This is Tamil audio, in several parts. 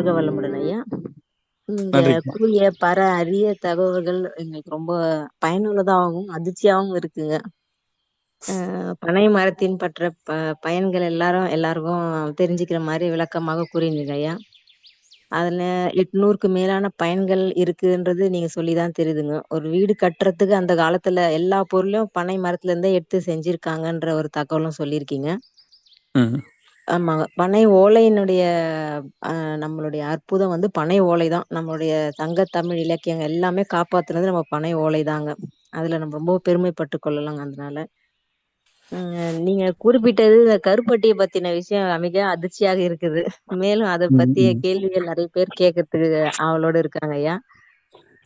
வாழ்க வளமுடன் ஐயா. இந்த நன்றிங்கம்மா. கூறிய அரிய தகவல்கள் எங்களுக்கு ரொம்ப பயனுள்ளதாகவும், அதிர்ச்சியாவும் இருக்குங்க. பனை மரத்தின் பற்ற பயன்கள் எல்லாருக்கும் தெரிஞ்சுக்கிற மாரி விளக்கமாக கூறினீங்க ஐயா. அதுல 800க்கு மேலான பயன்கள் இருக்குன்றது நீங்க சொல்லி தான் தெரியுதுங்க. ஒரு வீடு கட்டுறதுக்கு அந்த காலத்துல எல்லா பொருளும் பனை மரத்துல இருந்தே எடுத்து செஞ்சிருக்காங்கன்ற ஒரு தகவலும் சொல்லியிருக்கீங்க. ம். ஆமாங்க. பனை ஓலையினுடைய நம்மளுடைய அற்புதம் வந்து பனை ஓலை தான். நம்மளுடைய சங்க தமிழ் இலக்கியங்கள் எல்லாமே காப்பாத்துனது நம்ம பனை ஓலை தாங்க. அதுல நம்ம ரொம்ப பெருமைப்பட்டுக் கொள்ளலாங்க அதனால. நீங்க குறிப்பிட்டது இந்த கருப்பட்டிய பத்தின விஷயம் மிக அதிர்ச்சியாக இருக்குது. மேலும் அத ம், பத்திய ம். கேள்விகள் நெறைய பேர் கேட்கறதுக்கு ஆவலோட இருக்காங்க ஐயா.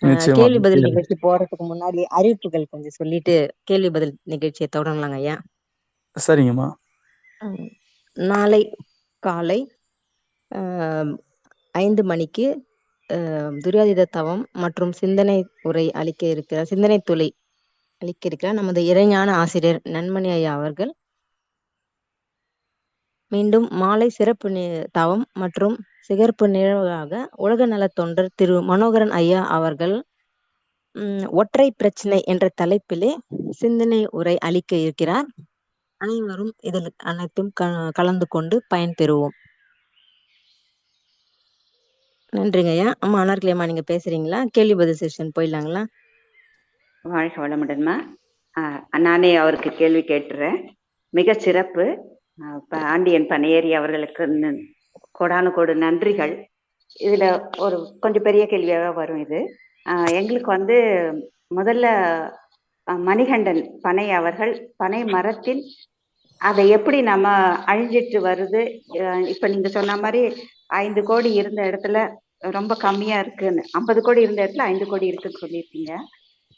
நிச்சயமா. கேள்வி பதில் நிகழ்ச்சி போறதுக்கு முன்னாடி அறிவிப்புகள் கொஞ்சம் சொல்லிட்டு கேள்வி பதில் நிகழ்ச்சிய தொடங்கலாங்க ஐயா. சரிங்கம்மா. ம். நாளை காலை அ 5 மணிக்கு துரியாதீத தவம் மற்றும் சிந்தனை துளி அளிக்க இருக்கிறார் நமது இறைஞான ஆசிரியர் நன்மணி ஐயா அவர்கள். மீண்டும் மாலை சிறப்பு தவம் மற்றும் சிகப்பு நிகழ்வாக உலக நலத் தொண்டர் திரு மனோகரன் ஐயா அவர்கள் ஒற்றை பிரச்சனை என்ற தலைப்பிலே சிந்தனை உரை அளிக்க இருக்கிறார். அனைவரும் இதில் அனைத்தும் கலந்து கொண்டு பயன்பெறுவோம். நன்றிங்க ஐயா. அம்மா அனார்கலியம்மா நீங்க பேசுறீங்களா? கேள்வி பதில் செஷன் போயிடலாங்களா? வாழ்க வளமுடன்மா. நானே அவருக்கு கேள்வி கேட்டுறேன். மிக சிறப்பு. ஆண்டியன் பனையேறி அவர்களுக்கு கோடானு கோடு நன்றிகள். இதுல ஒரு கொஞ்சம் பெரிய கேள்வியாக வரும் இது. எங்களுக்கு வந்து முதல்ல மணிகண்டன் பனை அவர்கள் பனை மரத்தின் அதை எப்படி நம்ம அழிஞ்சிட்டு வருது. இப்ப நீங்க சொன்ன மாதிரி 5 கோடி இருந்த இடத்துல ரொம்ப கம்மியா இருக்குன்னு, 50 கோடி இருந்த இடத்துல 5 கோடி இருக்குன்னு சொல்லியிருக்கீங்க.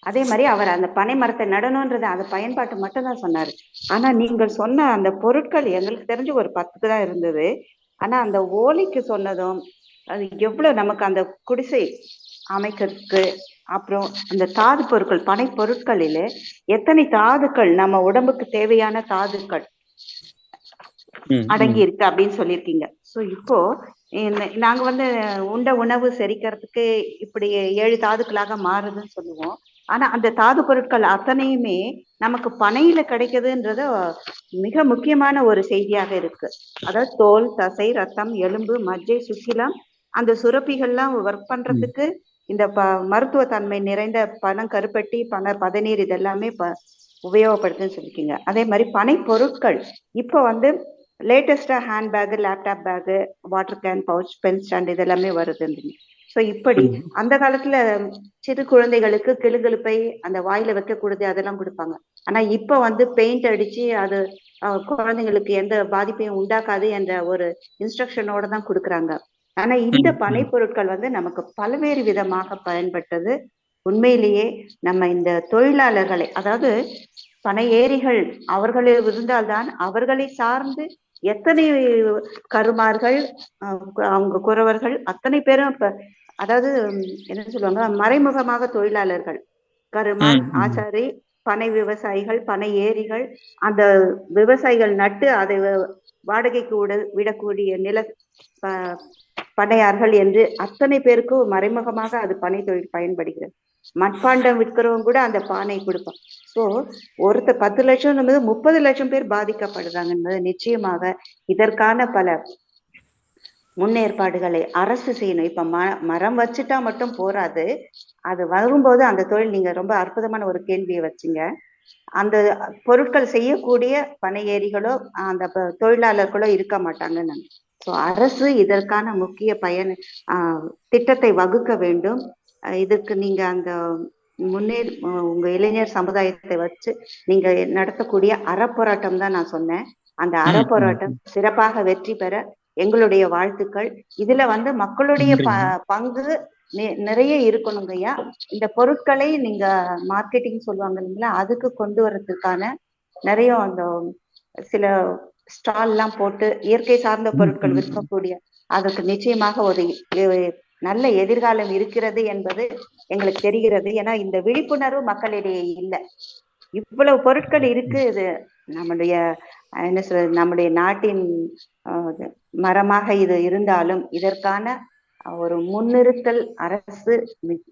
அதே மாதிரி அவர் அந்த பனை மரத்தை நடணும்ன்றது அந்த பயன்பாட்டு மட்டும் தான் சொன்னாரு. ஆனா நீங்கள் சொன்ன அந்த பொருட்கள் எங்களுக்கு தெரிஞ்சு ஒரு 10 தான் இருந்தது. ஆனா அந்த ஓலைக்கு சொன்னதும் அது எவ்வளவு நமக்கு அந்த குடிசை அமைக்கிறதுக்கு, அப்புறம் அந்த தாது பொருட்கள் பனை பொருட்களிலே எத்தனை தாதுக்கள் நம்ம உடம்புக்கு தேவையான தாதுக்கள் அடங்கி இருக்கு அப்படின்னு சொல்லியிருக்கீங்க. ஸோ இப்போ நாங்க வந்து உண்ட உணவு செரிக்கிறதுக்கு இப்படி 7 தாதுக்களாக மாறுதுன்னு சொல்லுவோம். ஆனா அந்த தாது பொருட்கள் அத்தனையுமே நமக்கு பனையில கிடைக்குதுன்றது மிக முக்கியமான ஒரு செய்தியாக இருக்கு. அதாவது தோல், தசை, ரத்தம், எலும்பு, மஜ்ஜை, சுக்கிலம், அந்த சுரப்பிகள்லாம் ஒர்க் பண்றதுக்கு இந்த மருத்துவ தன்மை நிறைந்த பனங்கருப்பட்டி, பதநீர் இதெல்லாமே உபயோகப்படுத்துன்னு சொல்லிருக்கீங்க. அதே மாதிரி பனை பொருட்கள் இப்போ வந்து லேட்டஸ்டா hand bag, laptop bag, water can, pouch, pen stand இதெல்லாமே வருது. ஸோ இப்படி அந்த காலத்துல சிறு குழந்தைகளுக்கு கிளுகிழுப்பை அந்த வாயில வைக்கக்கூடாது அதெல்லாம் கொடுப்பாங்க. ஆனா இப்ப வந்து பெயிண்ட் அடிச்சு அது குழந்தைங்களுக்கு எந்த பாதிப்பையும் உண்டாக்காது என்ற ஒரு இன்ஸ்ட்ரக்ஷனோட தான் கொடுக்குறாங்க. ஆனா இந்த பனை பொருட்கள் வந்து நமக்கு பல்வேறு விதமாக பயன்பட்டது. உண்மையிலேயே நம்ம இந்த தொழிலாளர்களை, அதாவது பனை ஏரிகள் அவர்களே இருந்தால்தான் அவர்களை சார்ந்து எத்தனை கருமார்கள், அவங்க குறவர்கள் அத்தனை பேரும் இப்ப அதாவது என்ன சொல்லுவாங்க, மறைமுகமாக தொழிலாளர்கள், கருமான், ஆசாரி, பனை விவசாயிகள், பனை ஏரிகள், அந்த விவசாயிகள் நட்டு அதை வாடகைக்கு விடக்கூடிய நில பனையார்கள் என்று அத்தனை பேருக்கும் மறைமுகமாக அது பனை தொழில் பயன்படுகிறது. மட்பாண்டம் விற்கிறவங்க கூட அந்த பானை கொடுப்பான். ஸோ ஒருத்தர் 10 லட்சம் 30 லட்சம் பேர் பாதிக்கப்படுறாங்க என்பது நிச்சயமாக இதற்கான பல முன்னேற்பாடுகளை அரசு செய்யணும். இப்ப மரம் வச்சுட்டா மட்டும் போராது. அது வரும்போது அந்த தொழில், நீங்க ரொம்ப அற்புதமான ஒரு கேள்வியை வச்சுங்க. அந்த பொருட்கள் செய்யக்கூடிய பனை ஏரிகளோ அந்த தொழிலாளர்களோ இருக்க மாட்டாங்கன்னு. ஸோ அரசு இதற்கான முக்கிய திட்டத்தை வகுக்க வேண்டும். இதுக்கு நீங்க அந்த உங்க இளைஞர் சமுதாயத்தை வச்சு நீங்க நடத்தக்கூடிய அறப்போராட்டம் தான் நான் சொன்னேன். அந்த அறப்போராட்டம் சிறப்பாக வெற்றி பெற எங்களுடைய வாழ்த்துக்கள். இதுல வந்து மக்களுடைய பங்கு நிறைய இருக்கணுங்க ஐயா. இந்த பொருட்களை நீங்க மார்க்கெட்டிங் சொல்லுவாங்க இல்லைங்களா, அதுக்கு கொண்டு வர்றதுக்கான நிறைய அந்த சில ஸ்டால் எல்லாம் போட்டு இயற்கை சார்ந்த பொருட்கள் விற்கக்கூடிய அதுக்கு நிச்சயமாக ஒரு நல்ல எதிர்காலம் இருக்கிறது என்பது எங்களுக்கு தெரிகிறது. ஏன்னா இந்த விழிப்புணர்வு மக்களிடையே இல்லை. இவ்வளவு பொருட்கள் இருக்கு. இது நம்முடைய என்ன சொல்றது, நம்முடைய நாட்டின் மரமாக இது இருந்தாலும் இதற்கான ஒரு முன்னிறுத்தல் அரசு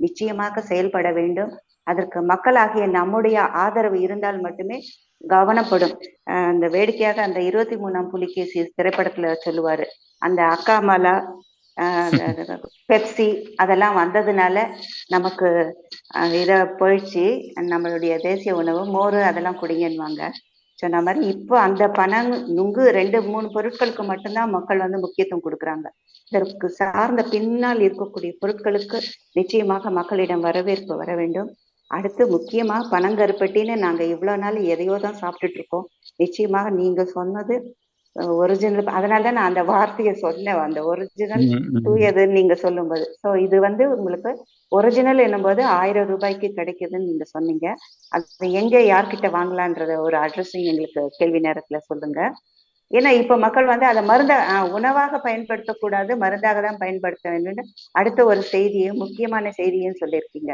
நிச்சயமாக செயல்பட வேண்டும். அதற்கு மக்களாகிய நம்முடைய ஆதரவு இருந்தால் மட்டுமே கவனப்படும். அந்த வேடிக்கையாக அந்த 23ஆம் புலிகேசி திரைப்படத்துல சொல்லுவாரு, அந்த அக்காமலா பெப்சி அதெல்லாம் வந்ததுனால நமக்கு இத போயிடுச்சு, நம்மளுடைய தேசிய உணவு மோர் அதெல்லாம் குடிங்கன்னுவாங்க. சொன்ன மாதிரி இப்போ அந்த பணம் நுங்கு 2-3 பொருட்களுக்கு மட்டும்தான் மக்கள் முக்கியத்துவம் கொடுக்குறாங்க. இதற்கு சார்ந்த பின்னால் இருக்கக்கூடிய பொருட்களுக்கு நிச்சயமாக மக்களிடம் வரவேற்பு வர வேண்டும். அடுத்து முக்கியமா பனங்கருப்பட்டின்னு நாங்க இவ்வளவு நாள் எதையோ தான் சாப்பிட்டுட்டு இருக்கோம். நிச்சயமாக நீங்க சொன்னது ஒரிஜினல். அதனாலதான் நான் அந்த வார்த்தையை சொன்னேன், அந்த ஒரிஜினல் தூயதுன்னு நீங்க சொல்லும்போது. ஸோ இது உங்களுக்கு ஒரிஜினல் என்னும்போது 1000 ரூபாய்க்கு கிடைக்குதுன்னு நீங்க சொன்னீங்க. அது எங்க யார்கிட்ட வாங்கலான்றத ஒரு அட்ரஸையும் எங்களுக்கு கேள்வி நேரத்துல சொல்லுங்க. ஏன்னா இப்ப மக்கள் அதை உணவாக பயன்படுத்தக்கூடாது, மருந்தாக தான் பயன்படுத்த வேண்டும். அடுத்த ஒரு செய்தியும் முக்கியமான செய்தியும் சொல்லியிருக்கீங்க.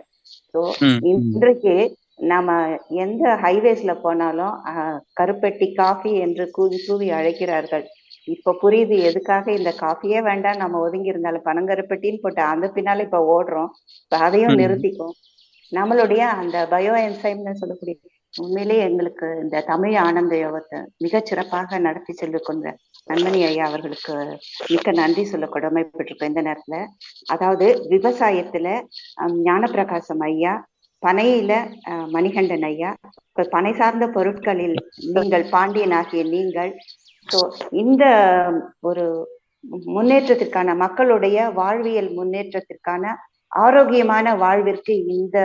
ஸோ இன்றைக்கு நாம எந்த ஹைவேஸ்ல போனாலும் கருப்பெட்டி காஃபி என்று கூவி கூவி அழைக்கிறார்கள். இப்ப புரியுது எதுக்காக இந்த காஃபியே வேண்டாம் நம்ம ஒதுங்கி இருந்தாலும் பனங்கருப்பட்டின்னு போட்டு அந்த பின்னால இப்ப ஓடுறோம். இப்ப அதையும் நிறுத்திக்கும். நம்மளுடைய அந்த பயோ என்சைம்னு சொல்லக்கூடிய உண்மையிலேயே எங்களுக்கு இந்த தமிழ் ஆனந்த யோகத்தை மிகச் சிறப்பாக நடத்தி செல்லிக் கொண்ட நன்மணி ஐயா அவர்களுக்கு மிக்க நன்றி சொல்ல கடமைப்பட்டிருக்கோம் இந்த நேரத்துல. அதாவது விவசாயத்துல ஞானப்பிரகாசம் ஐயா, பனையில மணிகண்டன் ஐயா, இப்ப பனை சார்ந்த பொருட்களில் நீங்கள் பாண்டியன் ஆகிய நீங்கள். ஸோ இந்த ஒரு முன்னேற்றத்திற்கான மக்களுடைய வாழ்வியல் முன்னேற்றத்திற்கான ஆரோக்கியமான வாழ்விற்கு இந்த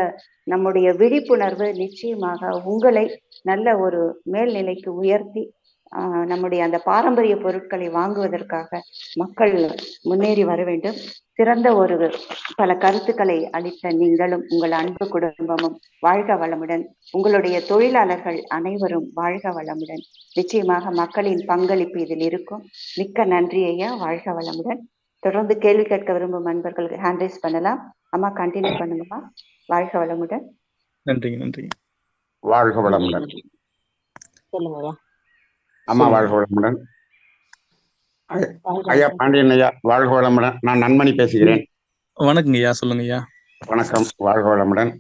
நம்முடைய விழிப்புணர்வு நிச்சயமாக உங்களை நல்ல ஒரு மேல்நிலைக்கு உயர்த்தி நம்முடைய அந்த பாரம்பரிய பொருட்களை வாங்குவதற்காக மக்கள் முன்னேறி வர வேண்டும். சிறந்த ஒரு பல கருத்துக்களை அளித்த நீங்களும் உங்கள் அன்பு குடும்பமும் வாழ்க வளமுடன். உங்களுடைய தொழிலாளர்கள் அனைவரும் வாழ்க வளமுடன். நிச்சயமாக மக்களின் பங்களிப்பு இதில் இருக்கும். மிக்க நன்றி ஐயா, வாழ்க வளமுடன். தொடர்ந்து கேள்வி கேட்க விரும்பும் நண்பர்கள் ஹேண்ட் ரைஸ் பண்ணலாம். அம்மா கண்டினியூ பண்ணுங்கம்மா. வாழ்க வளமுடன். நன்றிங்க. நன்றிங்க. வாழ்க வளமுடன். சொல்லுங்க அம்மா வாழ்க வளமுடன். ஐயா பாண்டியன் ஐயா வாழ்க வளமுடன். நான் நன்மணி பேசுகிறேன். வணக்கங்க ஐயா, சொல்லுங்க ஐயா. வணக்கம், வாழ்க வளமுடன்.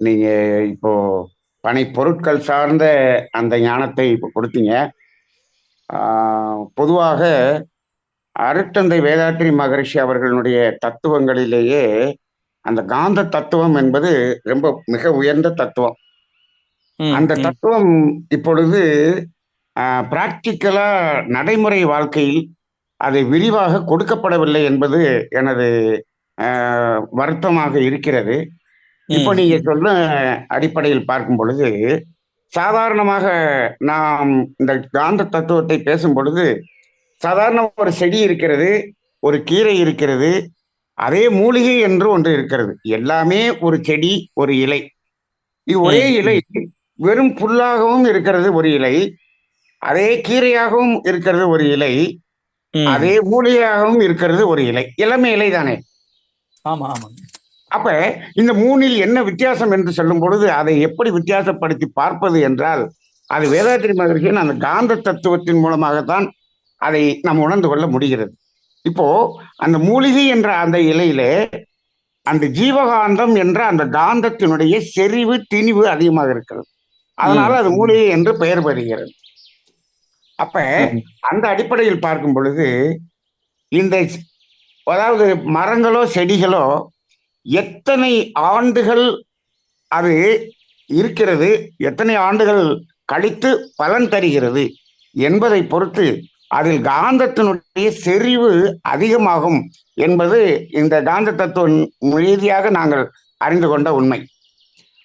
நீங்க இப்போ பனை பொருட்கள் சார்ந்த அந்த ஞானத்தை இப்போ கொடுத்தீங்க. பொதுவாக அருட்தந்தை வேதாத்ரி மகரிஷி அவர்களுடைய தத்துவங்களிலேயே அந்த காந்த தத்துவம் என்பது ரொம்ப மிக உயர்ந்த தத்துவம். அந்த தத்துவம் இப்பொழுது பிராக்டிக்கலா நடைமுறை வாழ்க்கையில் அதை விரிவாக கொடுக்கப்படவில்லை என்பது எனது வருத்தமாக இருக்கிறது. இப்போ நீங்க சொல்ல அடிப்படையில் பார்க்கும் பொழுது, சாதாரணமாக நாம் இந்த காந்த தத்துவத்தை பேசும் பொழுது சாதாரண ஒரு செடி இருக்கிறது, ஒரு கீரை இருக்கிறது, அதே மூலிகை என்று ஒன்று இருக்கிறது. எல்லாமே ஒரு செடி, ஒரு இலை. இது ஒரே இலை வெறும் புல்லாகவும் இருக்கிறது ஒரு இலை, அதே கீரையாகவும் இருக்கிறது ஒரு இலை, அதே மூலிகையாகவும் இருக்கிறது ஒரு இலை. எல்லாமே இலை தானே? ஆமா ஆமா. அப்ப இந்த மூணில் என்ன வித்தியாசம் என்று சொல்லும் பொழுது அதை எப்படி வித்தியாசப்படுத்தி பார்ப்பது என்றால், அது வேதாத்ரி மகரிஷியின் அந்த காந்த தத்துவத்தின் மூலமாகத்தான் அதை நாம் உணர்ந்து கொள்ள முடிகிறது. இப்போ அந்த மூலிகை என்ற அந்த இலையிலே அந்த ஜீவகாந்தம் என்ற அந்த காந்தத்தினுடைய செறிவு திணிவு அதிகமாக இருக்கிறது. அதனால அது மூலிகை என்று பெயர் பெறுகிறது. அப்ப அந்த அடிப்படையில் பார்க்கும் பொழுது இந்த அதாவது மரங்களோ செடிகளோ எத்தனை ஆண்டுகள் அது இருக்கிறது, எத்தனை ஆண்டுகள் கழித்து பலன் தருகிறது என்பதை பொறுத்து அதில் காந்தத்தினுடைய செறிவு அதிகமாகும் என்பது இந்த காந்த தத்துவ ரீதியாக நாங்கள் அறிந்து கொண்ட உண்மை.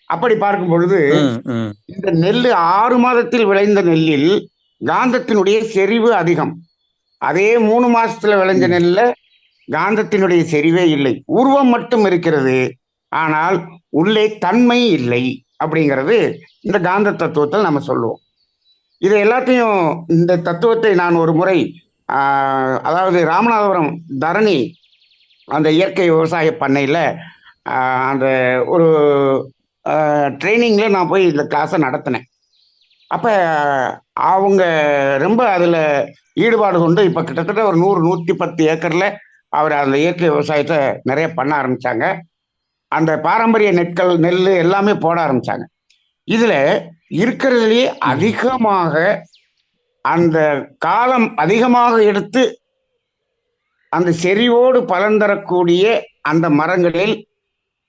அப்படி பார்க்கும் பொழுது இந்த நெல் 6 மாதத்தில் விளைந்த நெல்லில் காந்தத்தினுடைய செறிவு அதிகம். அதே 3 மாசத்துல விளைஞ்ச நெல்ல காந்தத்தினுடைய செறிவே இல்லை, உருவம் மட்டும் இருக்கிறது, ஆனால் உள்ளே தன்மை இல்லை. அப்படிங்கிறது இந்த காந்த தத்துவத்தில் நம்ம சொல்லுவோம். இது எல்லாத்தையும் இந்த தத்துவத்தை நான் ஒரு முறை அதாவது ராமநாதபுரம் தரணி அந்த இயற்கை விவசாய பண்ணையில் அந்த ஒரு ட்ரைனிங்ல நான் போய் இந்த கிளாஸை நடத்தினேன். அப்போ அவங்க ரொம்ப அதில் ஈடுபாடு கொண்டு இப்போ கிட்டத்தட்ட ஒரு 100-110 ஏக்கரில் அவர் அந்த இயற்கை விவசாயத்தை நிறைய பண்ண ஆரம்பிச்சாங்க. அந்த பாரம்பரிய நெல் எல்லாமே போட ஆரம்பிச்சாங்க. இதுல இருக்கிறதுலேயே அதிகமாக அந்த காலம் அதிகமாக எடுத்து அந்த செறிவோடு பலன் தரக்கூடிய அந்த மரங்களில்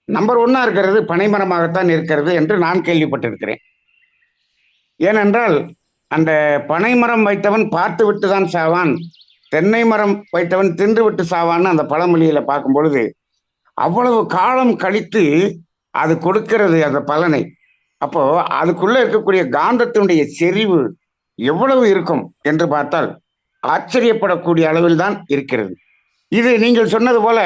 நம்பர் 1 இருக்கிறது பனைமரமாகத்தான் இருக்கிறது என்று நான் கேள்விப்பட்டிருக்கிறேன். ஏனென்றால் அந்த பனைமரம் வைத்தவன் பார்த்து விட்டு தான் சாவான், தென்னை மரம் வைத்தவன் தின்று விட்டு சாவான்னு அந்த பழமொழியில பார்க்கும் பொழுது அவ்வளவு காலம் கழித்து அது கொடுக்கிறது அந்த பலனை. அப்போ அதுக்குள்ள இருக்கக்கூடிய காந்தத்தினுடைய செறிவு எவ்வளவு இருக்கும் என்று பார்த்தால் ஆச்சரியப்படக்கூடிய அளவில் தான் இருக்கிறது. இது நீங்கள் சொன்னது போல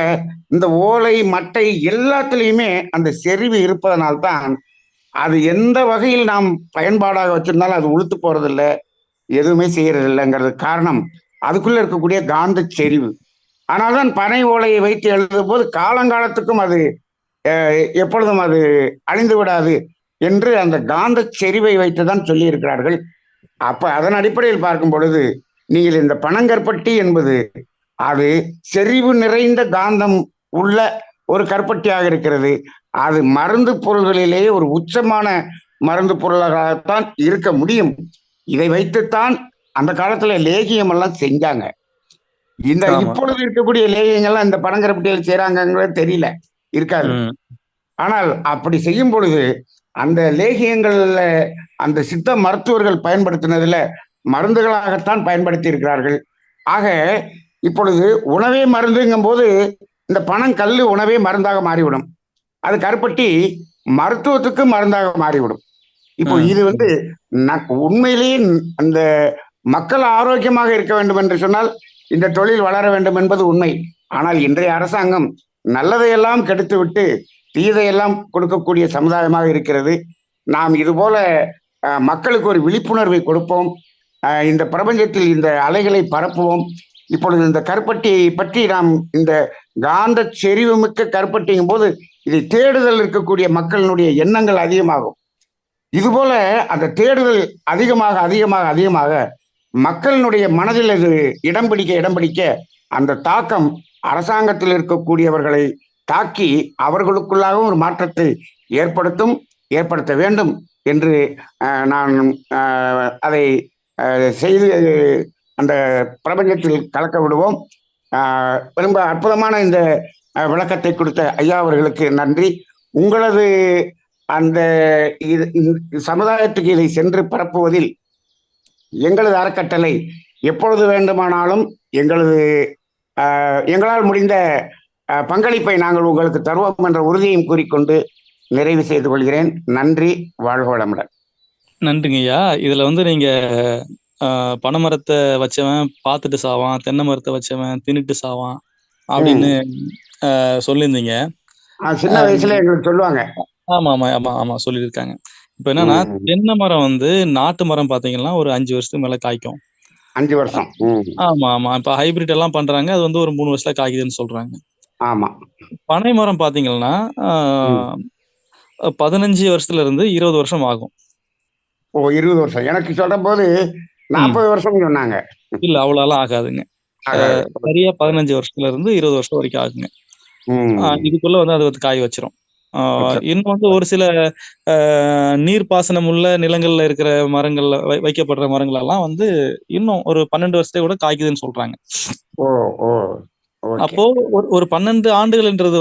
இந்த ஓலை மட்டை எல்லாத்துலேயுமே அந்த செறிவு இருப்பதனால்தான் அது எந்த வகையில் நாம் பயன்பாடாக வச்சிருந்தாலும் அது உளுத்து போறதில்ல, எதுவுமே செய்யறது இல்லைங்கிறது காரணம் அதுக்குள்ள இருக்கக்கூடிய காந்த செறிவு. ஆனால்தான் பனை ஓலையை வைத்து எழுதும் போது காலங்காலத்துக்கும் அது எப்பொழுதும் அது அழிந்து விடாது என்று அந்த காந்த செறிவை வைத்துதான் சொல்லி இருக்கிறார்கள். அப்ப அதன் அடிப்படையில் பார்க்கும் பொழுது நீங்கள் இந்த பனங்கற்பட்டி என்பது அது செறிவு நிறைந்த காந்தம் உள்ள ஒரு கற்பட்டியாக இருக்கிறது. அது மருந்து பொருள்களிலேயே ஒரு உச்சமான மருந்து பொருளாகத்தான் இருக்க முடியும். இதை வைத்துத்தான் அந்த காலத்துல லேகியம் எல்லாம் செஞ்சாங்க. இந்த இப்பொழுது இருக்கக்கூடிய லேகியங்கள்லாம் இந்த பனங்கற்பட்டியில் செய்யறாங்கிறது தெரியல, இருக்காது. ஆனால் அப்படி செய்யும் பொழுது அந்த லேகியங்கள்ல அந்த சித்த மருத்துவர்கள் பயன்படுத்தினதுல மருந்துகளாகத்தான் பயன்படுத்தி இருக்கிறார்கள். ஆக இப்பொழுது உணவே மருந்துங்கும் போது இந்த பனங்கல்லு உணவே மருந்தாக மாறிவிடும், அது கருப்பட்டி மருத்துவத்துக்கு மருந்தாக மாறிவிடும். இப்போ இது உண்மையிலேயே அந்த மக்கள் ஆரோக்கியமாக இருக்க வேண்டும் என்று சொன்னால் இந்த தொழில் வளர வேண்டும் என்பது உண்மை. ஆனால் இன்றைய அரசாங்கம் நல்லதையெல்லாம் கெடுத்து விட்டு தீதையெல்லாம் கொடுக்கக்கூடிய சமுதாயமாக இருக்கிறது. நாம் இதுபோல மக்களுக்கு ஒரு விழிப்புணர்வை கொடுப்போம், இந்த பிரபஞ்சத்தில் இந்த அலைகளை பரப்புவோம். இப்பொழுது இந்த கருப்பட்டியை பற்றி நாம் இந்த காந்த செறிவு மிக்க கருப்பட்டியும் போது இதை தேடுதல் இருக்கக்கூடிய மக்களினுடைய எண்ணங்கள் அதிகமாகும். இதுபோல அந்த தேடுதல் அதிகமாக அதிகமாக அதிகமாக மக்களினுடைய மனதில் இது இடம் பிடிக்க அந்த தாக்கம் அரசாங்கத்தில் இருக்கக்கூடியவர்களை தாக்கி அவர்களுக்குள்ளாகவும் ஒரு மாற்றத்தை ஏற்படுத்த வேண்டும் என்று நான் அதை செய்து அந்த பிரபஞ்சத்தில் கலக்க விடுவோம். ரொம்ப அற்புதமான இந்த விளக்கத்தை கொடுத்த ஐயா அவர்களுக்கு நன்றி. உங்களது அந்த சமுதாயத்துக்கு இதை சென்று பரப்புவதில் எங்களது அறக்கட்டளை எப்பொழுது வேண்டுமானாலும் எங்களால் முடிந்த பங்களிப்பை நாங்கள் உங்களுக்கு தருவோம் என்ற உறுதியையும் கூறிக்கொண்டு நிறைவு செய்து கொள்கிறேன். நன்றி, வாழ்க வளமுடன். நன்றிங்க ஐயா. இதுல நீங்க பனைமரத்தை வச்சவன் பார்த்துட்டு சாவான், தென்னை மரத்தை வச்சவன் தின்னுட்டு சாவான் அப்படின்னு சொல்லியிருந்தீங்க. சின்ன வயசுல எங்களுக்கு சொல்லுவாங்க. ஆமா ஆமா ஆமா ஆமா சொல்லியிருக்காங்க. இப்ப என்னன்னா தென்னை மரம் நாட்டு மரம் பாத்தீங்கன்னா ஒரு 5 வருஷத்துக்கு மேல காய்க்கும். 5 வருஷம். ஆமா ஆமா. இப்ப ஹைபிரிட் எல்லாம் பண்றாங்க, அது ஒரு 3 வருஷத்துல காய்க்குதுன்னு சொல்றாங்க. ஆமா. பனை மரம் பாத்தீங்கன்னா 15 வருஷத்துல இருந்து 20 வருஷம் ஆகும். ஓ, 20 வருஷம். எனக்கு சொல்ற போது 40 வருஷம் சொன்னாங்க. இல்ல, அவ்வளவு ஆகாதுங்க. சரியா 15 வருஷத்துல இருந்து 20 வருஷம் வரைக்கும் ஆகுங்க. இதுக்குள்ள அது காய் வச்சிரும். இன்னும் ஒரு சில நீர்ப்பாசனம் உள்ள நிலங்கள்ல இருக்கிற மரங்கள்ல வைக்கப்படுற மரங்கள் எல்லாம் இன்னும் ஒரு 12 வருஷத்தை கூட காய்க்குதுன்னு சொல்றாங்க. அப்போ ஒரு 12 ஆண்டுகள்ன்றது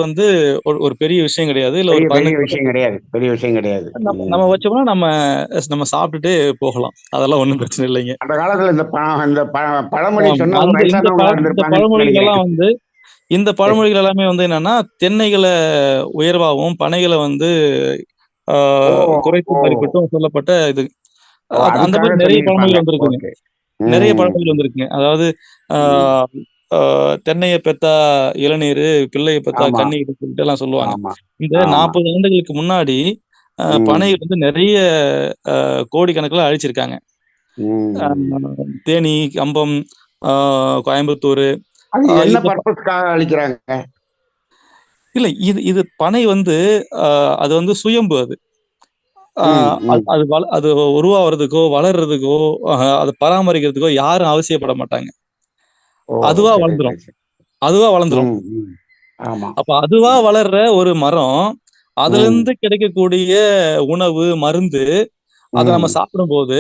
ஒரு பெரிய விஷயம் கிடையாது. இல்ல ஒரு பெரிய விஷயம் கிடையாது. நம்ம வச்சோம்னா நம்ம சாப்பிட்டுட்டு போகலாம், அதெல்லாம் ஒண்ணும் பிரச்சனை இல்லைங்க. அந்த காலத்துல இந்த பழமொழி பழமொழிகள் எல்லாம் இந்த பழமொழிகள் எல்லாமே என்னன்னா தென்னைகளை உயர்வாகவும் பனைகளை குறைத்து மதிப்பிட்டும் சொல்லப்பட்ட இது. அந்த மாதிரி நிறைய பழமொழிகள் வந்திருக்குங்க. நிறைய பழமொழிகள் வந்திருக்குங்க. அதாவது தென்னையை பெத்தா இளநீர், பிள்ளையை பெத்தா கண்ணீர் சொல்லிட்டு எல்லாம் சொல்லுவாங்க. இந்த 40 ஆண்டுகளுக்கு முன்னாடி பனை நிறைய கோடிக்கணக்கில் அழிச்சிருக்காங்க. தேனி, கம்பம், கோயம்புத்தூர். இல்ல, இது பனை அது சுயம்பு. அது உருவாகிறதுக்கோ வளர்றதுக்கோ அதை பராமரிக்கிறதுக்கோ யாரும் அவசியப்பட மாட்டாங்க. அதுவா வளர்ந்துரும். அதுவா வளர்ந்துரும். ம், ம். ஆமா. அப்ப அதுவா வளர்ற ஒரு மரம், அதுல ம், இருந்து கிடைக்கக்கூடிய உணவு, மருந்து, அத நம்ம ம். சாப்பிடும்போது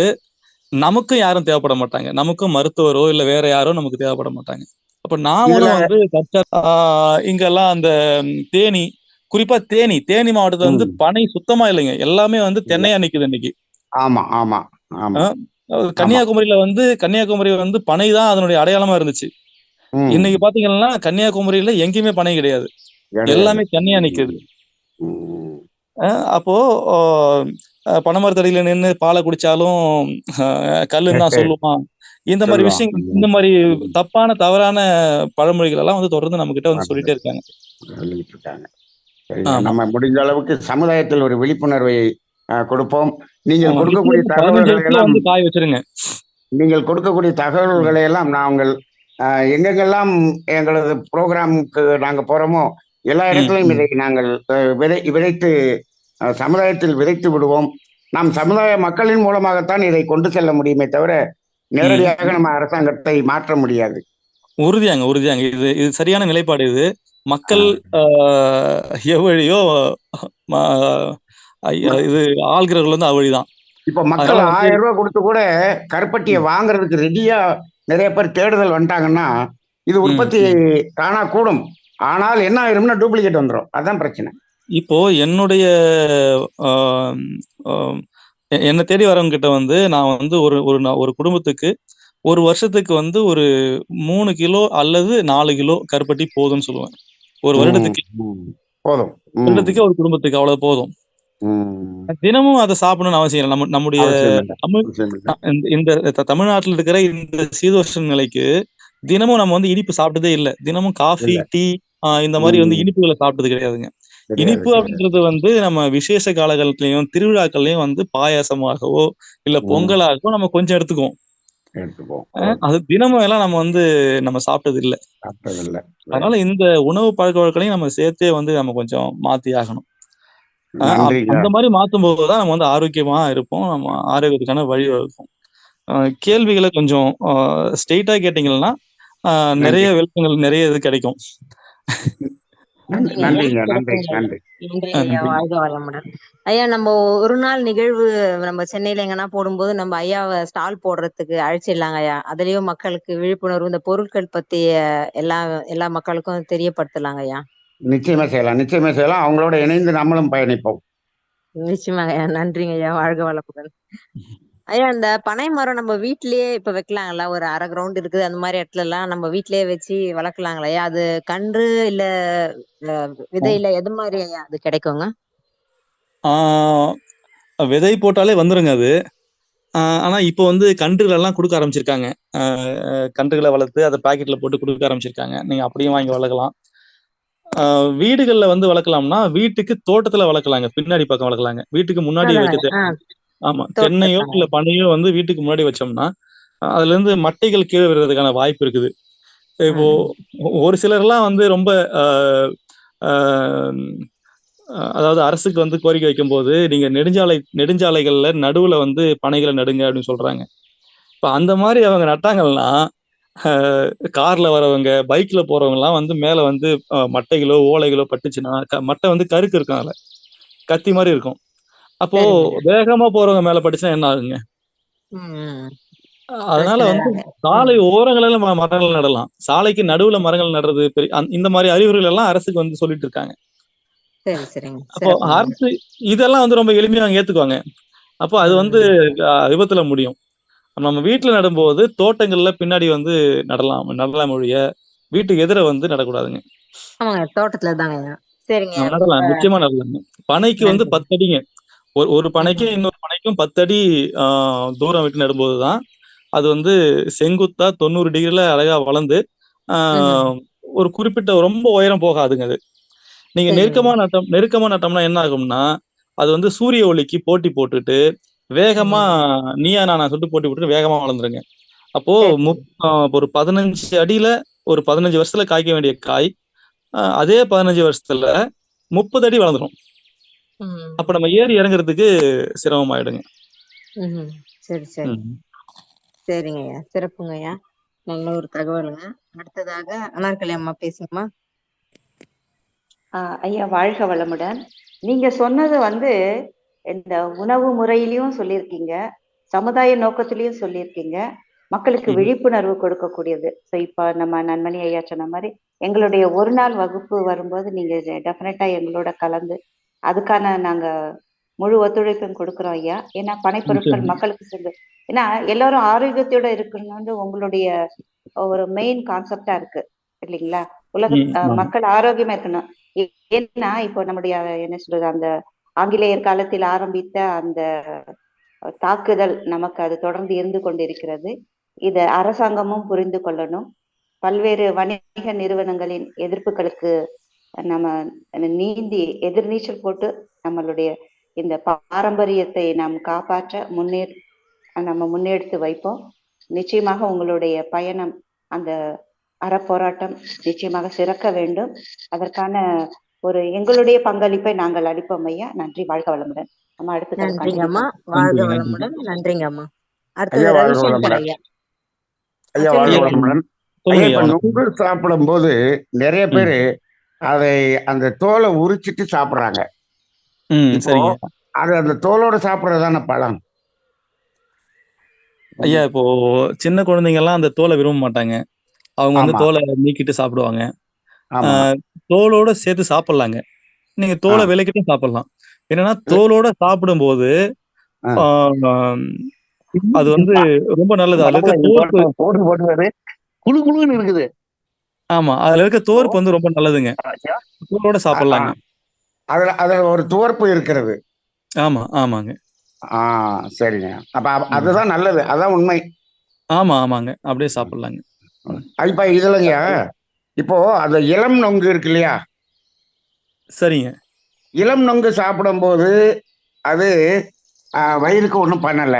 நமக்கும் யாரும் தேவைப்பட மாட்டாங்க. நமக்கும் மருத்துவரோ, இல்ல வேற யாரோ நமக்கு தேவைப்பட மாட்டாங்க. அப்ப இதுல நாமளும் வந்து இங்கெல்லாம் அந்த தேனி, குறிப்பா தேனி, தேனி மாவட்டத்துல வந்து ம். பனை சுத்தமா இல்லைங்க. எல்லாமே வந்து இல்ல. தென்னையா நிக்குது இன்னைக்கு. ஆமா, ஆமா, அ ஆமா, ஆமா. கன்னியாகுமரி வந்து பனை தான் அதனுடைய அடையாளமா இருந்துச்சு. இன்னைக்கு ம். பாத்தீங்கன்னா, கன்னியாகுமரியில எங்கேயுமே பனை கிடையாது. கிடையாது. எல்லாமே தென்னையா நிக்குது. ம், ம். அ அப்போ ஓ பனைமரத்தடியில நின்னு பால குடிச்சாலும் கல்லுன்னு தான் சொல்லுவான். இந்த மாரி சொல்லுவான். விஷயங்கள், இந்த ம், மாரி ம். தவறான பழமொழிகள் எல்லாம் வந்து தொடர்ந்து நம்மகிட்ட வந்து வருது. சொல்லிட்டே இருக்காங்க. சொல்லிட்டு இருக்காங்க. சரிங்க. ஆமா. நம்ம முடிந்த அளவுக்கு சமுதாயத்தில் ஒரு விழிப்புணர்வை கொடுப்போம். நீங்கள் ஆமா. கொடுக்கக்கூடிய நிச்சயமா 15 தகவல்களை இடத்துல எல்லாம் வந்து காய வச்சுருங்க. நீங்கள் கொடுக்கக்கூடிய ம். தகவல்களை எல்லாம் நாங்கள் எங்கெங்கெல்லாம் எங்களது புரோகிராமுக்கு நாங்க போறோமோ, எல்லா ம். இடத்திலும் ம். இதை நாங்கள் விதைத்து சமுதாயத்தில் விதைத்து விடுவோம். நாம் சமுதாய மக்களின் மூலமாகத்தான் இதை கொண்டு செல்ல முடியுமே தவிர, நேரடியாக ம். நம்ம அரசாங்கத்தை மாற்ற முடியாது. உறுதியாங்க, உறுதியாங்க. இது இது சரியான நிலைப்பாடு இது. ஆ. மக்கள் அ எவ்வழியோ ம இது ஆள்கிறவர்கள் வந்து அவ்வழிதான். இப்ப மக்கள் அதனால ரூ. வந்து 1000 குடுத்து கூட கருப்பட்டிய ம். வாங்குறதுக்கு ரெடியா நெறைய பேர் தேடுதல் வந்துட்டாங்கன்னா, இது ம். உற்பத்தி ம். தானா கூடும். ஆனால் என்ன ஆயிரும்னா டூப்ளிகேட் வந்துரும். அதான் பிரச்சனை. இப்போ என்னுடைய அ அ என்ன தேடி வரவங்ககிட்ட வந்து நான் வந்து ஒரு குடும்பத்துக்கு 1 வருஷத்துக்கு வந்து ஒரு 3 கிலோ அல்லது 4 கிலோ கருப்பட்டி போதும்ன்னு சொல்லுவேன். ஒரு ம், வருடத்துக்கு. ம். போதும். ம், வருடத்துக்கே ஒரு குடும்பத்துக்கு அவ்வளவு போதும். ம். தினமும் அத சாப்பிடணும்னு அவசியம் இல்ல. நம்முடைய அவசியம் இல்ல. தமிழ் அவசியம் இல்ல. இந்த இந்த தமிழ்நாட்டுல இருக்கிற இந்த சீதோஷ்ண நிலைக்கு தினமும் நம்ம வந்து இனிப்பு சாப்பிட்டதே இல்ல. தினமும் காஃபி, இல்ல. டீ இந்த மாரி வந்து ம். இனிப்புகள சாப்பிட்டது கிடையாதுங்க. கிடையாது, இனிப்பு கிடையாது. அப்படின்றது வந்து நம்ம விசேஷ காலகட்டத்திலயும், திருவிழாக்கள்லயும் வந்து பாயாசமாகவோ, இல்ல ம். பொங்கலாகவோ நம்ம கொஞ்சம் எடுத்துக்குவோம். எடுத்துப்போம். ஓகே. அது தினமும் எல்லாம் நம்ம சாப்பிட்டது இல்ல. சாப்பிட்டதில்ல. அதனால ரைட். இந்த உணவு பழக்கவழக்கங்களையும் நம்ம சேர்த்தே வந்து நம்ம கொஞ்சம் மாத்தி ஆகணும். நன்றிங்க. அந்த மாரி மாத்தும்போது தான் நம்ம வந்து ஆரோக்கியமா இருப்போம். நம்ம ஆரோக்கியத்துக்கான வழி வகுக்கும். கேள்விகள கொஞ்சம் ஸ்ட்ரெய்ட்டா கேட்டீங்கன்னா, அ நன்றி. நெறைய விளக்கங்கள் நெறைய இது கிடைக்கும். நன்றி. நன்றிங்க ஐயா. நன்றிங்க. நன்றி. சிறப்புங்க ஐயா. நன்றி. நன்றி ஐயா. நன்றி. வாழ்க வளமுடன். ஐயா நம்ம ஒரு நாள் நிகழ்வு நம்ம சென்னையில எங்கன்னா போடும்போது நம்ம ஐயாவ ஸ்டால் போடுறதுக்கு அழைச்சிடலாங்க ஐயா. அதுலயும் மக்களுக்கு விழிப்புணர்வு இந்த பொருட்கள் பத்திய எல்லா எல்லா மக்களுக்கும் தெரியப்படுத்தலாங்க ஐயா. நிச்சயமா செய்யலாம். நிச்சயமா செய்யலாம். அவங்களோட இணைந்து நம்மளும் பயணிப்போம். நிச்சயமாங்க ஐயா. நன்றிங்க ஐயா. வாழ்க வளமுடன். ஐயா இந்த பனை மரம் நம்ம வீட்லயே இப்ப வைக்கலாங்களா? ஒரு 1/2 கிரவுண்ட் இருக்குது. அந்த மாரி இடத்துலலாம் நம்ம வீட்லயே வச்சு வளர்க்கலாங்களா ஐயா? அது கன்று இல்ல அ விதையில எது மாரி ஐயா அது கிடைக்குங்க? ஆ விதை போட்டாலே வந்துருங்க அது. ஆனா இப்போ வந்து கன்றுகள் எல்லாம் குடுக்க ஆரம்பிச்சிருக்காங்க. அ கன்றுகள வளர்த்து அத பாக்கெட்ல போட்டு குடுக்க ஆரம்பிச்சிருக்காங்க. நீங்க அப்படியும் வாங்கி வளர்க்கலாம். வீடுகள்ல வந்து வளர்க்கலாம்னா, வீட்டுக்கு தோட்டத்துல வளர்க்கலாங்க. பின்னாடி பக்கம் வளர்க்கலாங்க. வீட்டுக்கு முன்னாடி அதாங்க வைக்க ஐயா. தேவையில்ல. ஆமா. தென்னையோ, தோட்டத்துல. இல்ல பனையோ வந்து வீட்டுக்கு முன்னாடி வச்சோம்னா, அதுலருந்து மட்டைகள் கீழ விழுறதுக்கான வாய்ப்பு இருக்குது. இப்போ ம். ஒரு சிலர்லாம் வந்து ரொம்ப அ அ அதாவது அரசுக்கு வந்து கோரிக்கை வைக்கும்போது, நீங்க நெடுஞ்சாலைகள்ல நடுவுல வந்து பனைகள நடுங்க அப்படின்னு சொல்றாங்க. இப்ப அந்த மாரி அவங்க நட்டாங்கன்னா, அ கார்ல வரவங்க, பைக்ல போறவங்கலாம் வந்து மேல வந்து மட்டைகளோ, ஓலைகளோ பட்டுச்சுன்னா, மட்டை வந்து கருக்கு இருக்கும் அதுல. கத்தி மாரி இருக்கும். அப்போ சரிங்க ஐயா. வேகமா போறவங்க மேல பட்டுச்சுன்னா என்ன ஆகுங்க? ம். அதனால பிரச்சனை வந்து தாங்க. ம். சாலை ஓரங்களில மரங்கள் நடலாம். சாலைக்கு நடுவுல மரங்கள் நடுறது பெரிய இந்த மாரி அறிவுரைகள் எல்லாம் அரசுக்கு வந்து சொல்லிட்டு இருக்காங்க. சரி, சரிங்க. அப்போ சிறப்புங்க ஐயா. அரசு இதெல்லாம் வந்து ரொம்ப எளிமையா அவங்க ஏத்துக்குவாங்க. அப்போ அது வந்து ம். விபத்துல முடியும். நம்ம வீட்ல நடும்போது தோட்டங்கள்ல பின்னாடி வந்து நடலாம் ஒழிய, வீட்டுக்கு எதிர வந்து நடக்கூடாதுங்க. ஆமாங்க. தோட்டத்துல தாங்க ஐயா. சரிங்க ஐயா. ரொம்ப நடலாம். நிச்சயமா நடலாங்க. பனைக்கு வந்து நன்றி. 10 அடிங்க. ஒரு பனைக்கும் ம். இன்னொரு பனைக்கும் 10 அடி ஆ தூரம் விட்டு நடும்போது தான், அது வந்து செங்குத்தா 90 டிகிரில அழகா வளர்ந்து, ஆ ம். ஒரு குறிப்பிட்ட ரொம்ப உயரம் போகாதுங்க அது. நீங்க சரிங்க ஐயா. நெருக்கமா நட்டோம்னா என்ன ஆகும்னா, அது வந்து சூரிய ஒளிக்கு போட்டி போட்டுட்டு, வேகமா ம். நீயா நானா சொல்லிட்டு போட்டி போட்டுட்டு வேகமா வளர்ந்துருங்க. அப்போ சரிங்க. ஒரு 15 அடியில ஒரு 15 வருஷத்துல காய்க்க வேண்டிய காய், அதே 15 வருஷத்துல 30 அடி வளர்ந்துரும். அப்ப ம். நம்ம ஏறி இறங்குறதுக்கு சிரமமாயிடுங்க. ம்ஹ்ம். சரி, சரி. ம். சரிங்க ஐயா. சிறப்புங்க ஐயா. நல்ல ஒரு தகவலுங்க. அடுத்ததாக அனார்கலி அம்மா பேசுங்கம்மா. ஐயா வாழ்க வளமுடன். நீங்க சொன்னது வந்து இந்த உணவு முறையிலயும் சொல்லியிருக்கீங்க, சமுதாய நோக்கத்திலயும் சொல்லியிருக்கீங்க, மக்களுக்கு ம். விழிப்புணர்வு கொடுக்கக்கூடியது. ஸோ இப்ப நம்ம நன்மணி ஐயா சொன்ன மாதிரி எங்களுடைய ஒரு நாள் வகுப்பு வரும்போது நீங்க டெஃபினட்டா எங்களோட கலந்து அதுக்கான நாங்க முழு ஒத்துழைப்பும் கொடுக்குறோம் ஐயா. ஏன்னா பனைப்பொருட்கள் நிச்சயமா. மக்களுக்கு சென்று ஏன்னா எல்லாரும் ஆரோக்கியத்தோட இருக்கணும்னு உங்களுடைய ஒரு மெயின் கான்செப்டா இருக்கு இல்லைங்களா? ம். ஆமா. மக்கள் ஆரோக்கியமா இருக்கணும். ஏன்னா இப்போ நம்முடைய என்ன சொல்றது அந்த ஆங்கிலேயர் காலத்தில் ஆரம்பித்த அந்த தாக்குதல் நமக்கு அது தொடர்ந்து இருந்து கொண்டிருக்கிறது. இத அரசாங்கமும் புரிந்து கொள்ளணும். பல்வேறு வணிக நிறுவனங்களின் எதிர்ப்புகளுக்கு நம்ம நீந்தி எதிர்நீச்சல் போட்டு நம்மளுடைய இந்த பாரம்பரியத்தை நாம் காப்பாற்ற நம்ம முன்னெடுத்து வைப்போம். நிச்சயமாக உங்களுடைய பயணம் அந்த அறப்போராட்டம் நிச்சயமாக சிறக்க வேண்டும். அதற்கான ஒரு எங்களுடைய பங்களிப்பை நாங்கள் அளிப்போம் ஐயா. நன்றி, வாழ்க வளமுடன். நம்ம அடுத்த தடவை நன்றிங்க கண்டினியூ அம்மா. பண்ணலாம். வாழ்க நன்றி, நன்றி. வளமுடன். நன்றிங்க அம்மா. ஐயா அடுத்தது வாழ்க ரவிசங்கர் வளமுடன். ஐயா. ஐயா வாழ்க சொல்லுங்க ஐயா ஐயா. வளமுடன். ஐயா சொல்லுங்க ஐயா. இப்ப வணக்கம். நுங்கு சாப்பிடும் போது நிறைய ம். பேரு அதை அந்த தோலை உரிச்சிட்டு சாப்பிடுறாங்க. ம். இப்போ சரிங்க. அது அந்த தோலோட சாப்பிடுறதான பழம். ஐயா இப்போ சின்ன குழந்தைங்கலாம் அந்த தோலை விரும்ப மாட்டாங்க. அவங்க வந்து ஆமா தோலை நீக்கிட்டு சாப்பிடுவாங்க. ஆ ஆமா. தோலோட சேர்த்து சாப்பிடலாங்க. நீங்க ஆ தோலை விலக்கிட்டும் சாப்பிடலாம். என்னன்னா இல்ல, தோலோட சாப்பிடும்போது ஆ. ஆ அது வந்து ரொம்ப நல்லது. அதுல இருக்க தோற்பு போட்டு போட்டு குழு குழுன்னு இருக்குது. ஆமா. அதுல இருக்க தோற்பு வந்து ரொம்ப நல்லதுங்க. ஐயா, தோலோட ஆ, சாப்பிடலாங்க. அதுல அதுல ஒரு துவர்ப்பு இருக்கிறது. ஆமா, ஆமாங்க. ஆ சரிங்க. அப்ப ம். அதுதான் நல்லது, அதான் உண்மை. ஆமா, ஆமாங்க. அப்படியே சாப்பிடலாங்க. ம். இப்ப இதுலங்க இப்போ அந்த இளம் நொங்கு இருக்கு இல்லையா? சரிங்க. இளம் நொங்கு சாப்பிடும்போது அது வயிறுக்கு ஒன்றும் பண்ணல.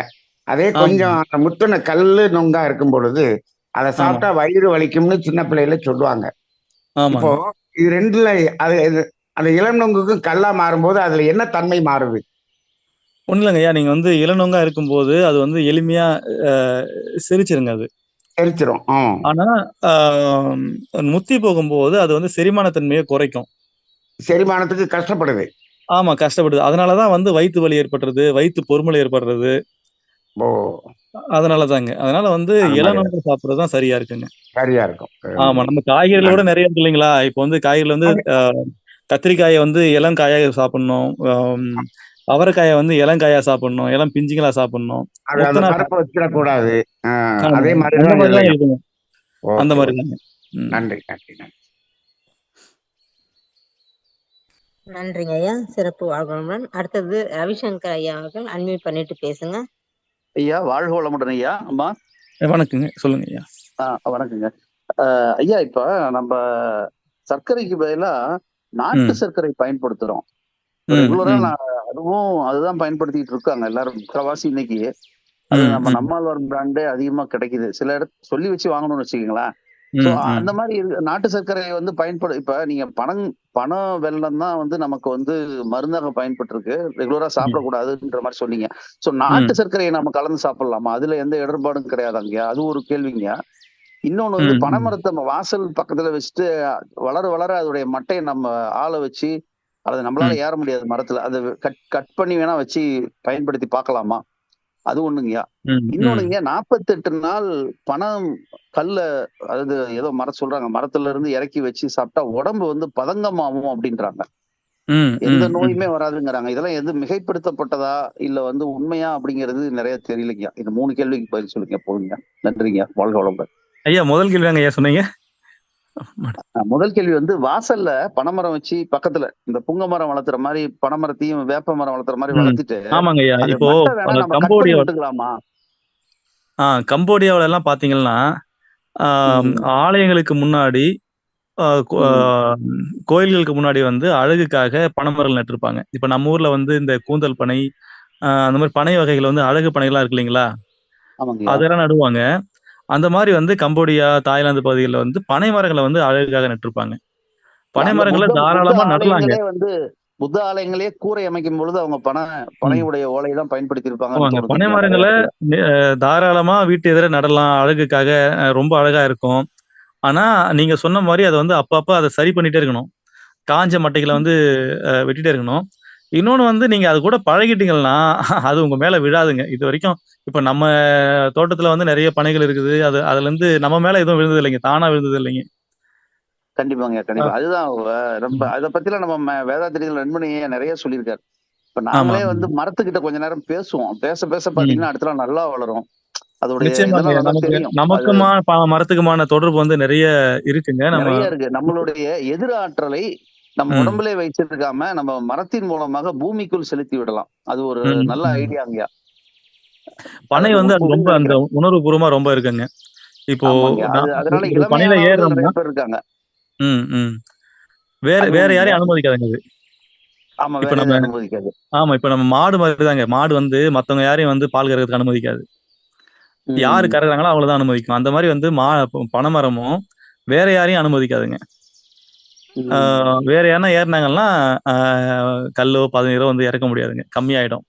அதே ஆமாங்க, கொஞ்சம் அந்த முத்துன கல்லு நொங்கா இருக்கும் பொழுது அதை சாப்பிட்டா ஆமாங்க, வயிறு வலிக்கும்னு சின்ன பிள்ளையில சொல்லுவாங்க. இப்போ ஆமாங்க. இது ரெண்டுல அந்த இளம் நொங்குக்கும் கல்லா மாறும்போது அதுல என்ன தன்மை மாறுது? ஒண்ணும் இல்லங்க ஐயா. நீங்க வந்து இளநொங்கா இருக்கும்போது, அது வந்து எளிமையா அ செரிச்சிருங்க அது. எரிச்சிரும். ஆனா, ஆ முத்தி போகும்போது அது வந்து செரிமான தன்மைய குறைக்கும். செரிமானத்துக்கு கஷ்டப்படுது. ஆமா, கஷ்டப்படுது. அதனால தான் வந்து வயித்து வலி ஏற்படுறது, வயித்து பொறுமல் ஏற்படுறது. ஓ, அதனால தாங்க. அதனால வந்து அது மாதிரி இளநொங்கு சாப்பிடுறது தான் சரியா இருக்குங்க. சரியா இருக்கும். ஆமா. நம்ம காய்கறில கூட நன்றி. நெறைய இருக்கு இல்லைங்களா? இப்போ வந்து காய்கறில வந்து அது கத்திரிக்காய வந்து இளங்காயா சாப்பிடணும். அவரைக்காய வந்து இளங்காயா சாப்பிடணும். இளம் பிஞ்சுகளா சாப்பிடணும். அது அந்த முத்தனா கருப்பை வச்சிடக்கூடாது. ஆமா. அதே மாதிரி அந்த தான் மாரிலாம் இதுலயும். இருக்குங்க. அந்த ஓகே மாரி ஓகே. தாங்க. ம். நன்றி நன்றி நன்றி. நன்றிங்க ஐயா. சிறப்பு, வாழ்க வளமுடன். அடுத்தது ரவிசங்கர் ஐயா அவர்கள் அன்மியூட் பண்ணிட்டு பேசுங்க. ஐயா வாழ்க வளமுடன் ஐயா. அம்மா, வணக்கங்க. சொல்லுங்க ஐயா. வணக்கங்க. ஐயா, இப்ப நம்ம சர்க்கரைக்கு பதிலா நாட்டு ம். சர்க்கரை பயன்படுத்துறோம். ம். ரெகுலரா ம். அதுதான் பயன்படுத்திட்டு இருக்காங்க எல்லாரும், முக்காவாசி இன்னைக்கு. அது ம். நம்ம ம். நம்மாழ்வார் பிராண்டே அதிகமா கிடைக்குது. சில இடத்துல சொல்லி வச்சு வாங்கணும்னு வச்சுக்கோங்களேன். சோ ம். ம். அந்த மாதிரி நாட்டு சர்க்கரையை வந்து இப்ப நீங்க பனம் வெல்லம் தான் வந்து நமக்கு வந்து மருந்தாக பயன்பட்டிருக்கு. ரெகுலரா ம். சாப்பிடக்கூடாதுன்ற மாதிரி சொன்னீங்க. சோ ம். நாட்டு சர்க்கரையை நம்ம கலந்து சாப்பிடலாமா? அதுல எந்த இடர்பாடும் கிடையாதாங்க? அது ஒரு கேள்விங்க. இன்னொன்னு வந்து ம். ம். பனைமரத்தை நம்ம வாசல் பக்கத்துல வச்சுட்டு வளர வளர அதோடைய மட்டையை நம்ம ஆள வச்சு, அது நம்மளால ம். ஏற முடியாது மரத்துல. அதை கட் கட் பண்ணி வேணா வச்சு பயன்படுத்தி பார்க்கலாமா? அது ஒண்ணுங்கய்யா. ம். ம். இன்னொன்னுங்க, 48 நாள் பனம் கல்ல, அதாவது ஏதோ சொல்றாங்க, மரத்துல இருந்து இறக்கி வச்சு சாப்பிட்டா உடம்பு வந்து பதங்கமாகும் அப்படின்றாங்க. ம். எந்த ம். ம். நோயுமே வராதுங்கிறாங்க. இதெல்லாம் எது மிகைப்படுத்தப்பட்டதா இல்ல வந்து உண்மையா அப்படிங்கிறது நிறைய தெரியலைங்க. இந்த 3 கேள்விக்கு பதில் சொல்லுங்க போதுங்க. நன்றிங்க. வாழ்க வளமுடன். ஐயா முதல் கேள்வி தாங்க ஐயா சொன்னீங்க? முதல் கேள்வி வந்து வாசல்ல பனைமரம் வச்சு பக்கத்துல இந்த புங்க மரம் வளர்த்துற மாதிரி பனைமரத்தையும் வேப்ப மரம் வளர்த்துற மாதிரி ம். வளர்த்துட்டு ஆமாங்க ஐயா. அது இப்போ மட்டை வேணா நம்ம கட் பண்ணி கம்போடியா விட்டுக்கலாமா? கம்போடியாவுலலாம் பார்த்தீங்கன்னா, ஆ ம். ஆலயங்களுக்கு முன்னாடி அ கோ ம். கோயில்களுக்கு முன்னாடி வந்து அழகுக்காக பனைமரங்கள் நட்டிருப்பாங்க. இப்ப நம்ம ஊர்ல வந்து இந்த கூந்தல் பனை, அந்த மாரி பனை வகைகள் வந்து அழகு பனைலாம் இருக்கு இல்லைங்களா? ஆமாங்கய்யா. அதெல்லாம் நடுவாங்க. அந்த மாரி வந்து கம்போடியா, தாய்லாந்து பகுதிகள்ல வந்து பனை மரங்கள வந்து அழகுக்காக நட்டிருப்பாங்க. இல்ல, பனை அங்க மரங்கள புத்த தாராளமா நடலாங்க. ஆலயங்களே வந்து புத்த ஆலயங்களே கூரை அமைக்கும் பொழுது அவங்க ம். பனையுடைய ஓலை தான் பயன்படுத்தி இருப்பாங்கன்னு ஆமாங்க. தோணுது பனை இல்லையா நிறைய மரங்கள இடத்துல. தாராளமா வீட்டு எதிர நடலாம். அழகுக்காக ரொம்ப அழகா இருக்கும். ஆனா, நீங்க சொன்ன மாரி அத வந்து அப்பப்ப அத சரி பண்ணிட்டே இருக்கணும். காஞ்ச மட்டைகள வந்து வெட்டிட்டே இருக்கணும். இன்னொன்னு வந்து நீங்க அது கூட பழகிட்டீங்கன்னா, அது உங்க மேல விழாதுங்க. இதுவரைக்கும் இப்ப நம்ம தோட்டத்துல வந்து நெறைய பனைகள் இருக்குது. அதுலருந்து நம்ம மேல எதுவும் விழுந்தது இல்லைங்க. தானா விழுந்தது இல்லைங்க. கண்டிப்பாங்க, அ கண்டிப்பா. அதுதான் ரொம்ப ம். அத பத்திலாம் நம்ம வேதாத்திரிகள் நண்பனி நிறைய சொல்லியிருக்காரு. இப்ப ஆமா, நாங்களே ஆமாங்க. வந்து மரத்துக்கிட்ட கொஞ்ச நேரம் பேசுவோம். பேச பேச ம். பாத்தீங்கன்னா அடுத்த நாள் நல்லா வளரும். அதோடைய நிச்சயமாங்க. இதெல்லாம் நல்லா நமக்கு தெரியும். அது நமக்குமா மரத்துக்குமான தொடர்பு வந்து நெறைய இருக்குங்க. நம்ம நிறைய இருக்கு. நம்மளுடைய எதிர் ஆற்றலை நம்ம ம். உடம்பிலே வைச்சிருக்காம நம்ம மரத்தின் மூலமாக பூமிக்குள் செலுத்தி விடலாம். அது ஒரு ம். நல்ல ம். ஐடியாங்கய்யா. பனை அது வந்து அது ரொம்ப உண்மைன்னு அந்த நினைக்கிறேன். உணர்வுபூர்வமா ரொம்ப இருக்குங்க. இப்போ ஆமாங்க. அது நான் அதனால ஒரு பனையில இளமையானவர்கள் நிறைய ஏறுறோம்னா பேர் இருக்காங்க. ம், ம். வேற அது வேற ஒண்ணுங்கய்யா. யாரையும் அனுமதிக்காதுங்க அது. ஆமா, இப்ப வேற நம்ம எதுவும் அனுமதிக்காது. ஆமா. இப்ப நம்ம மாடு மாரி தாங்க. மாடு வந்து மத்தவங்க யாரையும் வந்து பால் கறக்கிறதுக்கு அனுமதிக்காது. யாரு ம். கறக்குறாங்களோ அவங்கள தான் அனுமதிக்கும். அந்த மாரி வந்து பனைமரமும் வேற யாரையும் அனுமதிக்காதுங்க. ஆ ம். வேற யாருனா ஏறுனாங்கன்னா, ஆ கல்லோ, பதநீரோ வந்து இறக்க முடியாதுங்க. கம்மியாயிடும்.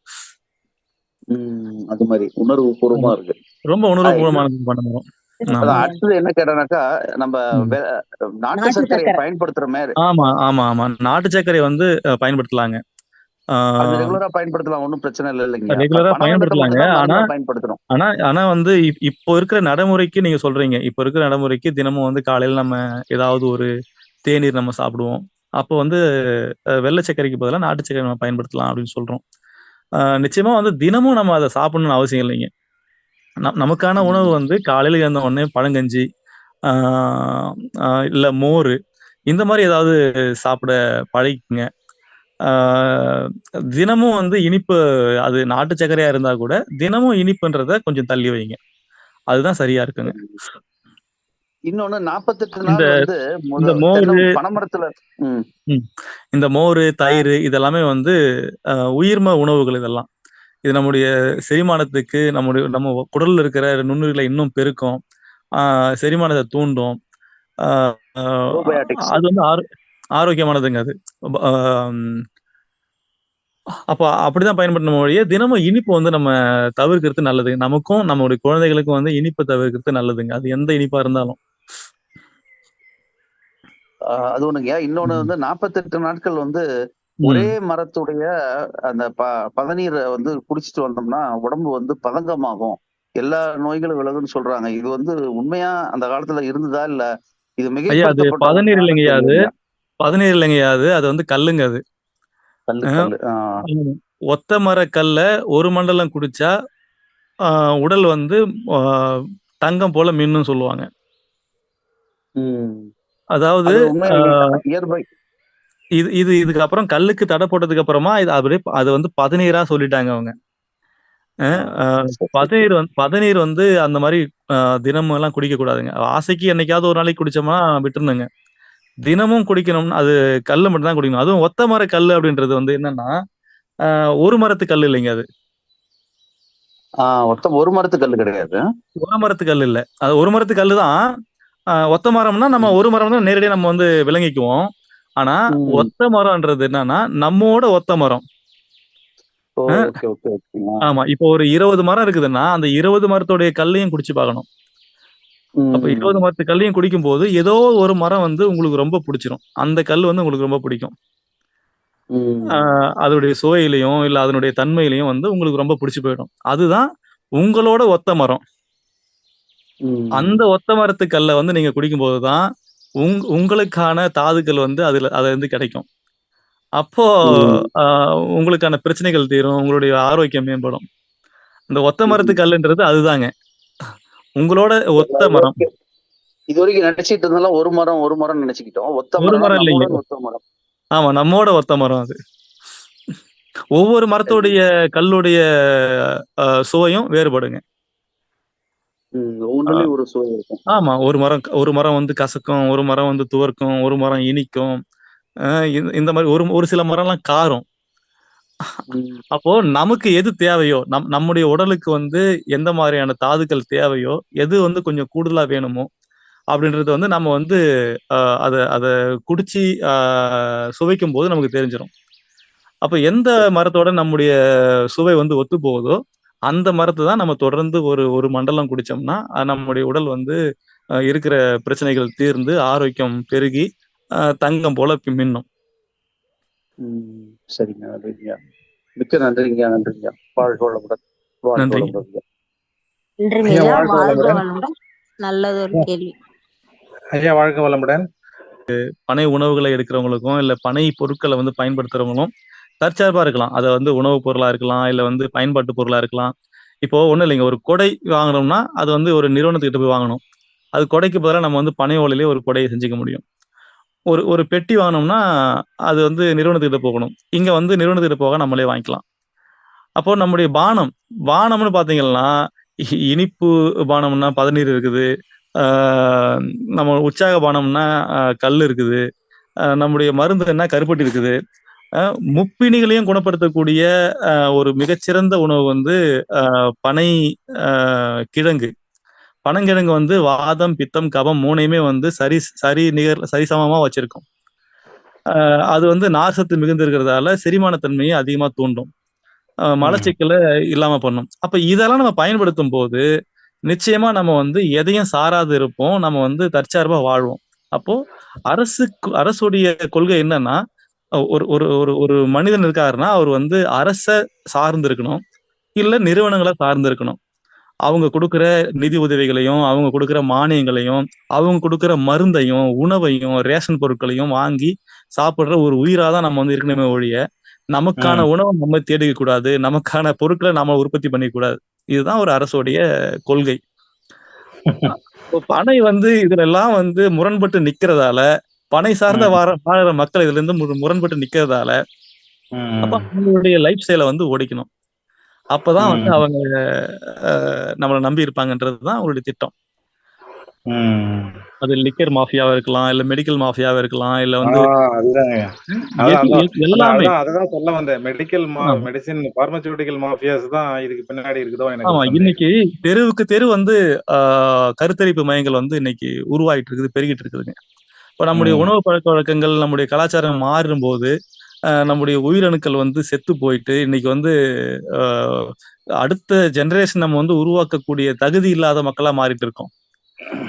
அது மாரி உணர்வு பூர்வமா ஆமா. இருக்கு. ரொம்ப இன்னும் உணர்வுபூர்வமானது பனைமரம். ஆமா. அதான் அடுத்தது என்ன கேட்டேன்னாக்கா, நம்ப ம். வெ நாட்டு நாட்டு சர்க்கரைய சர்க்கரை. பயன்படுத்துற மாரி ஆமா, ஆமா, ஆமா. நாட்டு சர்க்கரை வந்து பயன்படுத்தலாங்க. ஆ அது ரெகுலரா பயன்படுத்தலாம். ஒண்ணும் பிரச்சனை இல்லைங்கய்யா. ரெகுலரா பனவெல்லத்த பயன்படுத்தலாங்க. மட்டும் தான் ஆனா மருந்தா பயன்படுத்துறோம். ஆனா ஆனா வந்து இப்போ இருக்கிற நடைமுறைக்கு நீங்க சொல்றீங்க. இப்போ இருக்கிற நடைமுறைக்கு தினமும் வந்து காலையில நம்ம ஏதாவது ஒரு தேநீர் நம்ம சாப்பிடுவோம். அப்போ வந்து வெள்ள சர்க்கரைக்கு பதிலா நாட்டு சர்க்கரை நம்ம பயன்படுத்தலாம் அப்படின்னு சொல்றோம். நிச்சயமா வந்து தினமும் நம்ம அத சாப்பிடணும்னு அவசியம் இல்லைங்க. நமக்கான உணவு ம். வந்து காலையில எழுந்த உடனே பழங்கஞ்சி, ஆ இல்ல மோரு இந்த மாரி ஏதாவது சாப்பிட பழகிக்கங்க. ஆ தினமும் வந்து இனிப்பு அது நாட்டு சர்க்கரையா இருந்தா கூட, தினமும் இனிப்புன்றத கொஞ்சம் தள்ளி வைங்க. அதுதான் சரியா இருக்குங்க. இன்னொன்னு 48 இந்த நாள் வந்து இந்த மோரு பனைமரத்துல ம். ம். இந்த மோரு, தயிரு இதெல்லாமே வந்து உயிர்ம உணவுகள் இதெல்லாம். இது நம்முடைய செரிமானத்துக்கு, நம்ம குடல்ல இருக்கிற நுண்ணுயிரிகள இன்னும் பெருக்கும். ஆ செரிமானத்த தூண்டும். ஆ அ ப்ரோபயாட்டிக்ஸ். அது வந்து ஆரோக்கியமானதுங்க அது. அ அப்ப அப்படிதான் பயன்படுத்தணுமே ஒழிய, தினமும் இனிப்பு வந்து நம்ம தவிர்க்கிறது நல்லது. நமக்கும், நம்முடைய குழந்தைகளுக்கும் வந்து இனிப்ப தவிர்க்கிறது நல்லதுங்க. அது எந்த இனிப்பா இருந்தாலும். அது ஒண்ணுங்கய்யா. இன்னொன்னு ம். வந்து 48 நாட்கள் வந்து ஒரே ம். மரத்துடைய அந்த பதநீர வந்து குடிச்சிட்டு வந்தோம்னா, உடம்பு வந்து பதங்கமாகும். எல்லா நோய்களும் விலகும்னு சொல்றாங்க. இது வந்து உண்மையா அந்த காலத்துல இருந்ததா? இல்ல இது ஐயா அது மிகைப்படுத்தப்பட்ட பதநீர் ஒண்ணான்னு இல்லைங்கய்யா அது. தெரியலங்கய்யா. பதநீர் இல்லைங்கய்யா அது. அது வந்து கல்லுங்க அது. கல்லு அ கல்லு. ம். ஒத்த மர கல்ல 1 மண்டலம் குடிச்சா, அ உடல் வந்து அ தங்கம் போல மின்னும் சொல்லுவாங்க. ம். அதாவது அது அ உண்மையா இயர் பை இதுக்கு அப்புறம் கல்லுக்கு தடை போட்டதுக்கு அப்புறமா, இது அப்படியே அது வந்து பதநீரா சொல்லிட்டாங்க அவங்க. அ ஆ அ சரி, சரி, சரி. பதநீர் வந்து அந்த மாரி அ தினமெல்லாம் குடிக்கக்கூடாதுங்க. ஆசைக்கு என்னைக்காவது ஒரு நாளைக்கு குடிச்சோம்னா விட்டுறணுங்க. தினமும் குடிக்கணும்னு அது கல்லு மட்டும் தான் குடிக்கணும். அதுவும் ஒத்த மர கல்லு அப்படின்றது வந்து என்னன்னா, அ ஒரு மரத்து கல்லு இல்லைங்க அது. மொத்தம் ஒரு மரத்து கல்லு கிடையாது. ஒரு மரத்து கல்லு இல்ல. அது ஒரு மரத்து கல்லு தான். ஒத்த மரம்னா நம்ம ம். ஒரு மரம் தான் நேரடியா நம்ம வந்து விளங்கிக்குவோம். ஆனா, ம். ஒத்த மரம்ன்றது என்னன்னா, நம்மோட ஒத்த மரம். ஓ! அ ஓகே, ஓகே, ஓகே. ஆமா. இப்போ ஒரு 20 மரம் இருக்குதுன்னா, அந்த 20 மரத்துடைய கல்லையும் குடிச்சு பார்க்கணும். அப்ப 20 ம். மரத்து கல்லையும் குடிக்கும்போது, ஏதோ ஒரு மரம் வந்து உங்களுக்கு ரொம்ப புடிச்சிரும். அந்த கல் வந்து உங்களுக்கு ரொம்ப பிடிக்கும். அ ம். அதனுடைய சுவையிலயும், இல்ல அதனுடைய தன்மையிலயும் வந்து உங்களுக்கு ரொம்ப புடிச்சு போயிடும். அதுதான் உங்களோட ஒத்த மரம். அந்த ம். ஒத்த மரத்து கல்ல வந்து நீங்க குடிக்கும்போது தான், உங்களுக்கான தாதுக்கள் வந்து அதுலருந்து கிடைக்கும். அப்போ ம். அ உங்களுக்கான பிரச்சனைகள் தீரும். உங்களுடைய ஆரோக்கியம் மேம்படும். இந்த ஒத்த மரத்து ம். கல்லுன்றது அதுதாங்க. உங்களோட ஒத்த எல்லாம் மரம். ஓகே. இதுவரைக்கும் நினைச்சிட்டு இருந்ததெல்லாம் ஒரு மரம், ஒரு மரம்னு நினைச்சுக்கிட்டோம். ஒத்த ஒரு மரம்னா மரம் இல்லைங்க. நம்முடன் ஒத்த மரம். ஆமா, நம்மோட ஒத்த மரம் அது. ஒவ்வொரு சரி. மரத்துடைய கல்லுடைய சுவையும் வேறுபடுங்க. அ ஒவ்வொன்றிலயும் ஒரு சுவை இருக்கும். ஆமா. ஒரு மரம் வந்து கசக்கும், ஒரு மரம் வந்து துவர்க்கும், ஒரு மரம் இனிக்கும். அ இந்த மாரி ஒரு ஒரு சில மரம்லாம் காரும். ம். அப்போ நமக்கு எது தேவையோ, நம்முடைய உடலுக்கு வந்து எந்த மாரியான தாதுக்கள் தேவையோ, எது வந்து கொஞ்சம் கூடுதலா வேணுமோ, அப்படின்றது வந்து நம்ம வந்து அ அத அத குடிச்சு சுவைக்கும்போது நமக்கு தெரிஞ்சிரும். அப்ப எந்த மரத்தோட நம்முடைய சுவை வந்து ஒத்து போகுதோ அந்த மரத்தை தான் நம்ம தொடர்ந்து ஒரு ஒரு மண்டலம் குடிச்சோம்னா நம்முடைய உடல் வந்து இருக்கிற பிரச்சனைகள் தீர்ந்து ஆரோக்கியம் பெருகி தங்கம் போல மின்னும். சரிங்க, நன்றிங்க. மிக்க நன்றிங்க, நன்றிங்க. வாழ்க வளமுடன். வாழ்க நன்றி. வளமுடன். நன்றிங்க ஐயா ஐயா. வாழ்க வாழ்க வளமுடன். வளமுடன். நல்லது ஒரு கேள்வி. ஐயா வாழ்க வளமுடன். பனை உணவுகளை எடுக்கிறவங்களுக்கும் இல்ல பனை பொருட்களை வந்து பயன்படுத்துறவங்களும் தற்சார்பா இருக்கலாம். அதை வந்து உணவுப் பொருளா இருக்கலாம், இல்ல வந்து பயன்பாட்டு பொருளா இருக்கலாம். இப்போ ஒண்ணும் இல்லைங்க, ஒரு கொடை வாங்கணும்னா அது வந்து ஒரு நிறுவனத்துக்கிட்ட போய் வாங்கணும். அது கொடைக்கு பதிலாக நம்ம வந்து பனை ஓலையிலேயே ஒரு கொடையை செஞ்சுக்க முடியும். ஒரு ஒரு பெட்டி வாங்கினோம்னா அது வந்து நிறுவனத்துக்கிட்ட போகணும். இங்க வந்து நிறுவனத்துக்கிட்ட போக நம்மளே வாங்கிக்கலாம். அப்போ நம்முடைய பானம்னு பாத்தீங்கன்னா இனிப்பு பானம்னா பதநீர் இருக்குது, நம்ம உற்சாக பானம்னா கல் இருக்குது, நம்முடைய மருந்துன்னா கருப்பட்டி இருக்குது. முப்பிணிகளையும் குணப்படுத்தக்கூடிய ஒரு மிகச்சிறந்த உணவு வந்து பனை கிழங்கு. பனங்கிழங்கு வந்து வாதம், பித்தம், கபம் மூணையுமே வந்து சரிசமமா வச்சிருக்கும். அது வந்து நார்சத்து மிகுந்து இருக்கிறதால செரிமானத்தன்மையை அதிகமா தூண்டும், மலச்சிக்கலை இல்லாம பண்ணும். அப்ப இதெல்லாம் நம்ம பயன்படுத்தும் போது நிச்சயமா நம்ம வந்து எதையும் சாராது இருப்போம், நம்ம வந்து தற்சார்பா வாழ்வோம். அப்போ அரசுடைய கொள்கை என்னன்னா, ஒரு ஒரு ஒரு ஒரு மனிதன் இருக்காருன்னா அவர் வந்து அரச சார்ந்து இருக்கணும், இல்ல நிறுவனங்களை சார்ந்து இருக்கணும். அவங்க கொடுக்குற நிதி உதவிகளையும், அவங்க கொடுக்குற மானியங்களையும், அவங்க கொடுக்குற மருந்தையும், உணவையும், ரேஷன் பொருட்களையும் வாங்கி சாப்பிடுற ஒரு உயிரா தான் நம்ம வந்து இருக்கணுமே ஒழிய, நமக்கான உணவை நம்ம தேடிக்க கூடாது, நமக்கான பொருட்களை நாம உற்பத்தி பண்ணிக்க கூடாது. இதுதான் ஒரு அரசுடைய கொள்கை. பனை வந்து இதுல எல்லாம் வந்து முரண்பட்டு நிக்கிறதால, பனை சார்ந்த வாழற மக்கள் இதுல இருந்து முரண்பட்டு நிக்கிறதால, அப்ப அவங்களுடைய லைஃப் ஸ்டைலை வந்து ஓடிக்கணும். அப்பதான் வந்து அவங்க நம்மளை நம்பி இருப்பாங்கன்றதுதான் அவங்களுடைய திட்டம். அது லிக்கர் மாஃபியாவா இருக்கலாம், இல்ல மெடிக்கல் மாஃபியாவா இருக்கலாம், இல்ல வந்து எல்லாமே. அதான் சொல்ல வந்தேன், மெடிசின் பார்மசூட்டிக்கல் மாஃபியாஸ் தான் இதுக்கு பின்னாடி இருக்குதோ எனக்கு. ஆமா, இன்னைக்கு தெருவுக்கு தெரு வந்து கருத்தரிப்பு மையங்கள் வந்து இன்னைக்கு உருவாயிட்டு இருக்குது, பெருகிட்டு இருக்குதுங்க. இப்ப நம்முடைய உணவு பழக்க வழக்கங்கள், நம்முடைய கலாச்சாரம் மாறும் போது நம்முடைய உயிரணுக்கள் வந்து செத்து போயிட்டு இன்னைக்கு வந்து அடுத்த ஜெனரேஷன் நம்ம வந்து உருவாக்கக்கூடிய தகுதி இல்லாத மக்களா மாறிட்டு இருக்கோம்.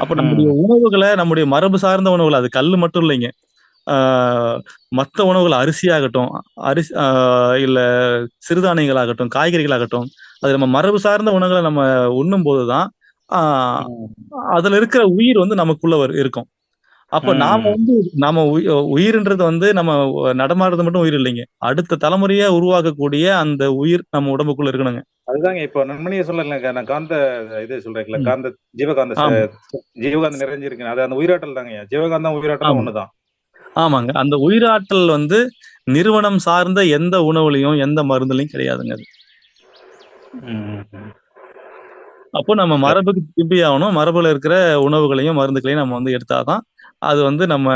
அப்ப நம்முடைய உணவுகளை, நம்முடைய மரபு சார்ந்த உணவுகள், அது கல் மட்டும் இல்லைங்க, மற்ற உணவுகள் அரிசியாகட்டும், இல்ல சிறுதானியங்களாகட்டும், காய்கறிகளாகட்டும், அது நம்ம மரபு சார்ந்த உணவுகளை நம்ம உண்ணும் போதுதான் அதுல இருக்கிற உயிர் வந்து நமக்குள்ள இருக்கும். அப்ப நாம உயிர்ன்றது வந்து நம்ம நடமாடுறது மட்டும் உயிர் இல்லைங்க, அடுத்த தலைமுறையா உருவாக்கக்கூடிய அந்த உயிர் நம்ம உடம்புக்குள்ள இருக்கணுங்க. அதுதாங்க இப்ப நண்மணியை சொல்லல, நான் காந்த இது சொல்றேன்ல, காந்த ஜீவகாந்தம் நிறைஞ்சிருக்கு, அது அந்த உயிராற்றல் தாங்க. ஜீவகாந்தம் உயிராற்றல் ஒண்ணுதான். ஆமாங்க, அந்த உயிராற்றல் வந்து நிறுவனம் சார்ந்த எந்த உணவுலையும் எந்த மருந்துலையும் கிடையாதுங்க அது. அப்போ நம்ம மரபுக்கு திரும்பி ஆகணும், மரபுல இருக்கிற உணவுகளையும் மருந்துகளையும் நம்ம வந்து எடுத்தாதான் அது வந்து நம்ம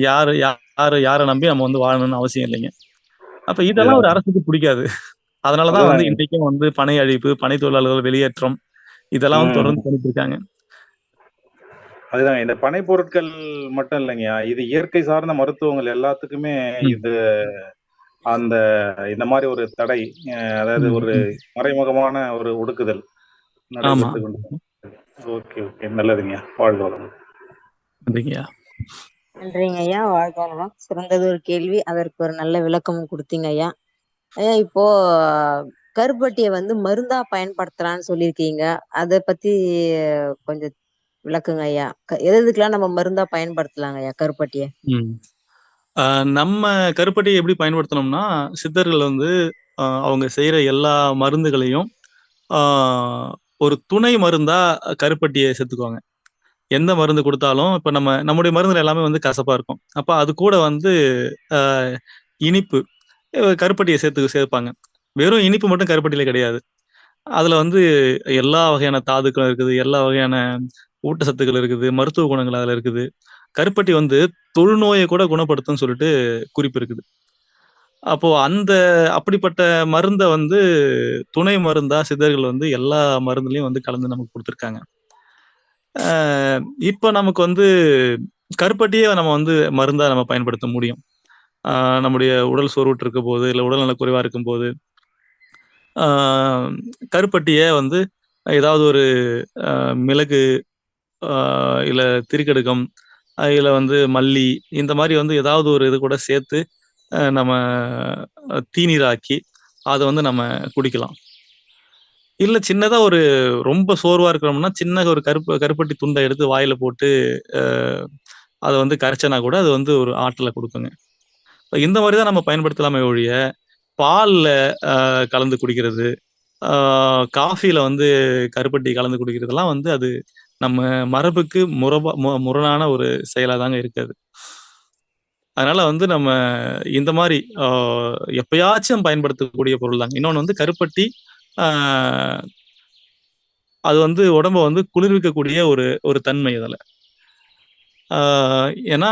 யாரை நம்பி நம்ம வந்து வாழணும்னு அவசியம் இல்லைங்க. அப்ப இதெல்லாம் ஒரு அரசுக்கு பிடிக்காது. அதனாலதான் வந்து இன்றைக்கும் வந்து பனை அழிப்பு, பனை தொழிலாளர்கள் வெளியேற்றம் இதெல்லாம் வந்து தொடர்ந்து பண்ணிட்டு இருக்காங்க. அதுதான், இந்த பனை பொருட்கள் மட்டும் இல்லைங்க, இது இயற்கை சார்ந்த மருத்துவங்கள் எல்லாத்துக்குமே இது அந்த இந்த மாதிரி ஒரு தடை, அதாவது ஒரு மறைமுகமான ஒரு ஒடுக்குதல் நடைபெற்று கொண்டு. ஓகே ஓகே, நல்லதுங்க. வாழ்க வளமுடன். நன்றிங்கய்யா. நன்றிங்க ஐயா. வாழ்க வளமுடன். சிறந்தது ஒரு கேள்வி, அதற்கு ஒரு நல்ல விளக்கமும் கொடுத்தீங்க ஐயா. ஐயா, இப்போ கருப்பட்டியை வந்து மருந்தா பயன்படுத்தலாம்னு சொல்லியிருக்கீங்க, அதை பத்தி கொஞ்சம் விளக்குங்க ஐயா. எதுக்கெல்லாம் நம்ம மருந்தா பயன்படுத்தலாங்க ஐயா கருப்பட்டியை? நம்ம கருப்பட்டியை எப்படி பயன்படுத்தணும்னா, சித்தர்கள் வந்து அவங்க செய்யற எல்லா மருந்துகளையும் ஒரு துணை மருந்தா கருப்பட்டியை சேர்த்துக்குவாங்க. எந்த மருந்து கொடுத்தாலும் இப்ப நம்முடைய மருந்துல எல்லாமே வந்து கசப்பா இருக்கும், அப்ப அது கூட வந்து இனிப்பு கருப்பட்டியை சேர்ப்பாங்க. வெறும் இனிப்பு மட்டும் கருப்பட்டியில கிடையாது, அதுல வந்து எல்லா வகையான தாதுக்களும் இருக்குது, எல்லா வகையான ஊட்டச்சத்துக்கள் இருக்குது, மருத்துவ குணங்கள் அதுல இருக்குது. கருப்பட்டி வந்து தொழுநோயை கூட குணப்படுத்தும்னு சொல்லிட்டு குறிப்பு இருக்குது. அப்போ அப்படிப்பட்ட மருந்தை வந்து துணை மருந்தா சித்தர்கள் வந்து எல்லா மருந்துலையும் வந்து கலந்து நமக்கு கொடுத்துருக்காங்க. இப்ப நமக்கு வந்து கருப்பட்டியே நம்ம வந்து மருந்தா நம்ம பயன்படுத்த முடியும். நம்முடைய உடல் சோர்வுற்று இருக்க போது, இல்லை உடல்நலக் குறைவா இருக்கும்போது, ஆஹ் கருப்பட்டியை வந்து ஏதாவது ஒரு மிளகு, இல்லை திரிக்கடுகம், இல்லை வந்து மல்லி, இந்த மாதிரி வந்து ஏதாவது ஒரு இது கூட சேர்த்து நம்ம தீநீராக்கி அதை வந்து நம்ம குடிக்கலாம். இல்ல சின்னதா ஒரு ரொம்ப சோர்வா இருக்கிறோம்னா, சின்ன ஒரு கருப்பட்டி துண்டை எடுத்து வாயில போட்டு அதை வந்து கரைச்சனா கூட அது வந்து ஒரு ஆற்றலை கொடுக்குங்க. இந்த மாதிரி தான் நம்ம பயன்படுத்தலாமே ஒழிய, பால்ல கலந்து குடிக்கிறது, காஃபில வந்து கருப்பட்டி கலந்து குடிக்கிறதெல்லாம் வந்து அது நம்ம மரபுக்கு முரணான ஒரு செயலா தாங்க இருக்காது. அதனால வந்து நம்ம இந்த மாதிரி எப்பயாச்சும் பயன்படுத்தக்கூடிய பொருள் தாங்க. இன்னொன்று வந்து கருப்பட்டி, ஆஹ் அது வந்து உடம்ப வந்து குளிர்விக்கக்கூடிய ஒரு ஒரு தன்மை அதில். ஏன்னா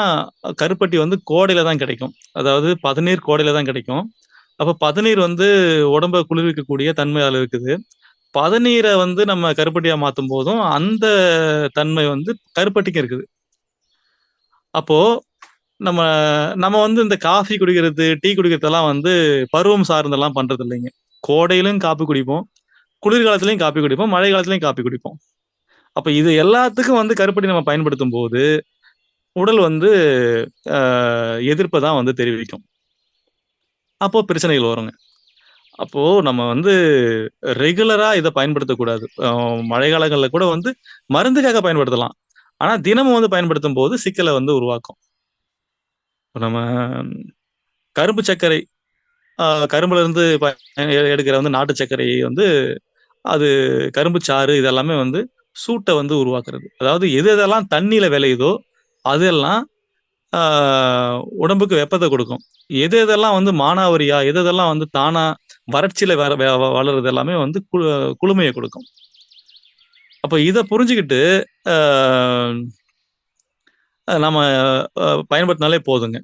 கருப்பட்டி வந்து கோடையில தான் கிடைக்கும். அதாவது பதநீர் கோடையில தான் கிடைக்கும். அப்ப பதநீர் வந்து உடம்ப குளிர்விக்கக்கூடிய தன்மை அதில் இருக்குது. பதநீரை வந்து நம்ம கருப்பட்டியா மாத்தும் போதும் அந்த தன்மை வந்து கருப்பட்டிக்கு இருக்குது. அப்போ நம்ம நம்ம வந்து இந்த காஃபி குடிக்கிறது, டீ குடிக்கிறதெல்லாம் வந்து பருவம் சார்ந்தெல்லாம் பண்றது இல்லைங்க. கோடையிலும் காப்பி குடிப்போம், குளிர்காலத்திலையும் காப்பி குடிப்போம், மழை காலத்திலையும் காப்பி குடிப்போம். அப்ப இது எல்லாத்துக்கும் வந்து கருப்பட்டி நம்ம பயன்படுத்தும் போது உடல் வந்து எதிர்ப்பை தான் வந்து தெரிவிக்கும். அப்போ பிரச்சனைகள் வருங்க. அப்போ நம்ம வந்து ரெகுலரா இதை பயன்படுத்தக்கூடாது. மழை காலங்களில் கூட வந்து மருந்துக்காக பயன்படுத்தலாம். ஆனா தினமும் வந்து பயன்படுத்தும் போது சிக்கலை வந்து உருவாக்கும். நம்ம கரும்பு சர்க்கரை, கரும்புல இருந்து எடுக்கிற வந்து நாட்டு சர்க்கரை வந்து அது கரும்பு சாறு இதெல்லாமே வந்து சூட்டை வந்து உருவாக்குறது. அதாவது எது எதெல்லாம் தண்ணியில விளையுதோ அதெல்லாம் உடம்புக்கு வெப்பத்தை கொடுக்கும். எது எதெல்லாம் வந்து மானாவரியா, எது எதெல்லாம் வந்து தானா வறட்சியில வளர்றது எல்லாமே வந்து குளுமையை கொடுக்கும். அப்ப இதை புரிஞ்சுக்கிட்டு நம்ம பயன்படுத்தினாலே போதுங்க.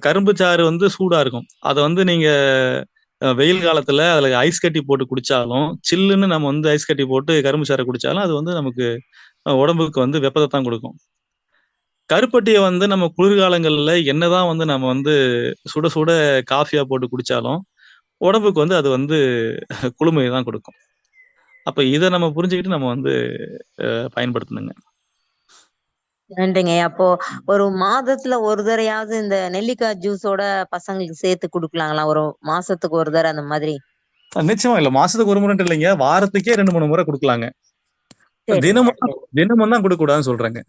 கரும்பு சாறு வந்து சூடா இருக்கும். அதை வந்து நீங்க வெயில் காலத்துல அதுல ஐஸ் கட்டி போட்டு குடிச்சாலும், சில்லுன்னு நம்ம வந்து ஐஸ் கட்டி போட்டு கரும்பு சாறை குடிச்சாலும் அது வந்து நமக்கு உடம்புக்கு வந்து வெப்பத்தை தான் கொடுக்கும். கருப்பட்டியை வந்து நம்ம குளிர்காலங்கள்ல என்னதான் வந்து நம்ம வந்து சுட சுட காஃபியா போட்டு குடிச்சாலும் உடம்புக்கு வந்து அது வந்து குளுமையை தான் கொடுக்கும். அப்ப இதை நம்ம புரிஞ்சுக்கிட்டு நம்ம வந்து பயன்படுத்தணுங்க. நன்றிங்க. அப்போ ஒரு மாதத்துல ஒரு தடவையாவது இந்த நெல்லிக்காய் ஜூஸோட பசங்களுக்கு சேர்த்து குடுக்கலாங்களா? ஒரு மாசத்துக்கு ஒரு தடவை அந்த மாதிரி. நிச்சயமா இல்ல, மாசத்துக்கு ஒரு முறை இல்லைங்க, வாரத்துக்கே 2-3 முறை கொடுக்கலாங்க. தினமும் தினமும் தான் கொடுக்க கூடாதுன்னு சொல்றேங்க.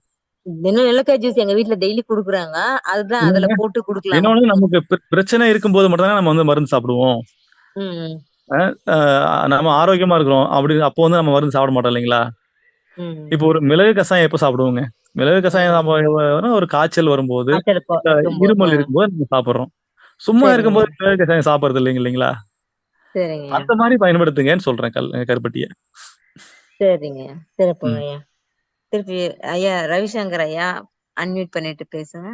தினம் நெல்லிக்காய் ஜூஸ் எங்க வீட்டுல டெய்லி குடுக்குறாங்க. அதுதான் அதுல போட்டு குடுக்கலாம். இன்னொன்னு நமக்கு பிரச்சனை இருக்கும்போது மட்டும் தான் நம்ம வந்து மருந்து சாப்பிடுவோம். நம்ம ஆரோக்கியமா இருக்கிறோம் அப்படி அப்போ வந்து நம்ம மருந்து சாப்பிட மாட்டோம் இல்லைங்களா? இப்போ ஒரு மிளகு கசாயம் எப்ப சாப்பிடுவோங்க? மிளகு கசாயம் ஒரு காய்ச்சல் வரும்போது, இருமல் இருக்கும்போது நம்ம சாப்பிடுறோம். சும்மா இருக்கும்போது மிளகு கசாயம் சாப்பிடுறது இல்லைங்க இல்லைங்களா? அந்த மாதிரி பயன்படுத்துங்கன்னு சொல்றேன் கருப்பட்டிய. சரிங்க, சிறப்புங்க ஐயா. திருப்பி ஐயா ரவிசங்கர் ஐயா அன்மியூட் பண்ணிட்டு பேசுங்க.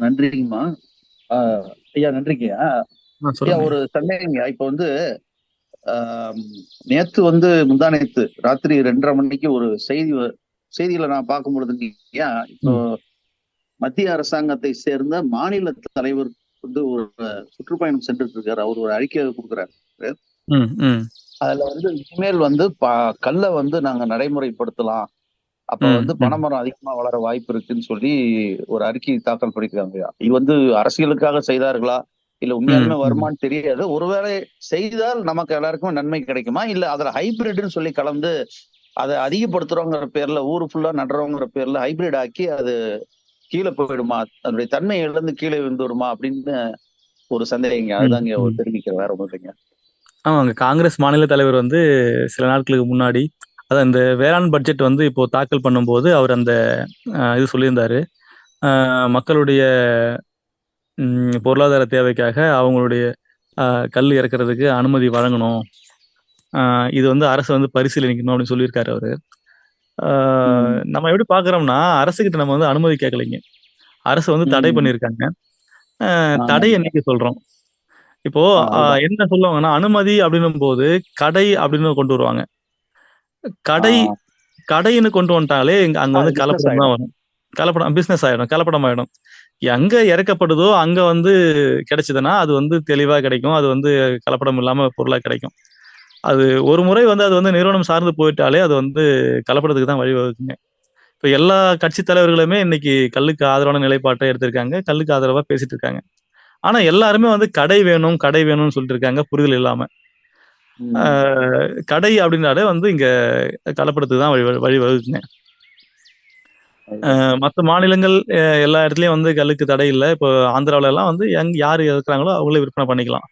நன்றிங்கம்மா. ஐயா நன்றிங்கய்யா. ஒரு சந்தேகங்கய்யா. இப்ப வந்து நேத்து வந்து முந்தானேத்து ராத்திரி 2:30 மணிக்கு ஒரு செய்தியில நான் பார்க்கும் பொழுதுங்கய்யா, இப்போ மத்திய அரசாங்கத்தை சேர்ந்த மாநில தலைவர் வந்து ஒரு சுற்றுப்பயணம் சென்றுட்டு இருக்காரு. அவர் ஒரு அறிக்கை கொடுக்குறாரு. அதுல வந்து இனிமேல் வந்து கல்லை வந்து நாங்க நடைமுறைப்படுத்தலாம், அப்ப வந்து பனைமரம் அதிகமா வளர வாய்ப்பு இருக்குன்னு சொல்லி ஒரு அறிக்கை தாக்கல் பண்ணிருக்காங்க. இது வந்து அரசியலுக்காக செய்தார்களா இல்ல உண்மையாலுமே வருமானு தெரியாது. ஒருவேளை செய்தால் நமக்கு எல்லாருக்கும் நன்மை கிடைக்குமா, இல்ல அதுல ஹைபிரிட்னு சொல்லி கலந்து அதை அதிகப்படுத்துறோங்கிற பேர்ல ஊரு ஃபுல்லா நடுறோங்கிற பேர்ல ஹைபிரிட் ஆக்கி அது கீழே போயிடுமா, அதனுடைய தன்மை இழந்து கீழே விழுந்துடுமா அப்படின்னு ஒரு சந்தேகங்க. அதுதாங்க தெரிவிக்கிற, வேற ஒன்றும் இல்லைங்க. ஆமாங்க, காங்கிரஸ் மாநில தலைவர் வந்து சில நாட்களுக்கு முன்னாடி அதான் இந்த வேளாண் பட்ஜெட் வந்து இப்போ தாக்கல் பண்ணும்போது அவர் அந்த இது சொல்லியிருந்தாரு. மக்களுடைய பொருளாதார தேவைக்காக அவங்களுடைய கல் இறக்குறதுக்கு அனுமதி வழங்கணும், இது வந்து அரசு வந்து பரிசீலனிக்கணும் அப்படின்னு சொல்லியிருக்காரு அவரு. நம்ம எப்படி பாக்குறோம்னா, அரசுகிட்ட நம்ம வந்து அனுமதி கேட்கலைங்க, அரசு வந்து தடை பண்ணியிருக்காங்க. தடையை நீக்க சொல்றோம். இப்போ என்ன சொல்லுவாங்கன்னா, அனுமதி அப்படின்னும் போது கடை அப்படின்னு கொண்டு வருவாங்க. கடைன்னு கொண்டு வந்துட்டாலே அங்க வந்து கலப்படம் தான் வரும். கலப்படம் பிசினஸ் ஆயிடும், கலப்படம் ஆயிடும். எங்க இறக்கப்படுதோ அங்க வந்து கிடைச்சதுன்னா அது வந்து தெளிவா கிடைக்கும். அது வந்து கலப்படம் இல்லாம பொருளா கிடைக்கும். அது ஒரு முறை வந்து அது வந்து நிறுவனம் சார்ந்து போயிட்டாலே அது வந்து கலப்படத்துக்கு தான் வழிவகுக்குங்க. இப்ப எல்லா கட்சி தலைவர்களுமே இன்னைக்கு கல்லுக்கு ஆதரவான நிலைப்பாட்டை எடுத்திருக்காங்க. கல்லுக்கு ஆதரவா பேசிட்டு இருக்காங்க. ஆனா எல்லாருமே வந்து கடை வேணும், கடை வேணும்னு சொல்லிட்டு இருக்காங்க புரிதல் இல்லாம. ஆ, கடை அப்படின்னாலே வந்து இங்க கலப்படத்துக்கு தான் வழிவகுக்குங்க. மற்ற மாநிலங்கள் எல்லா இடத்துலயும் வந்து கல்லுக்கு தடை இல்லை. இப்போ ஆந்திராவில எல்லாம் வந்து யாரு இருக்கிறாங்களோ அவங்களே விற்பனை பண்ணிக்கலாம்.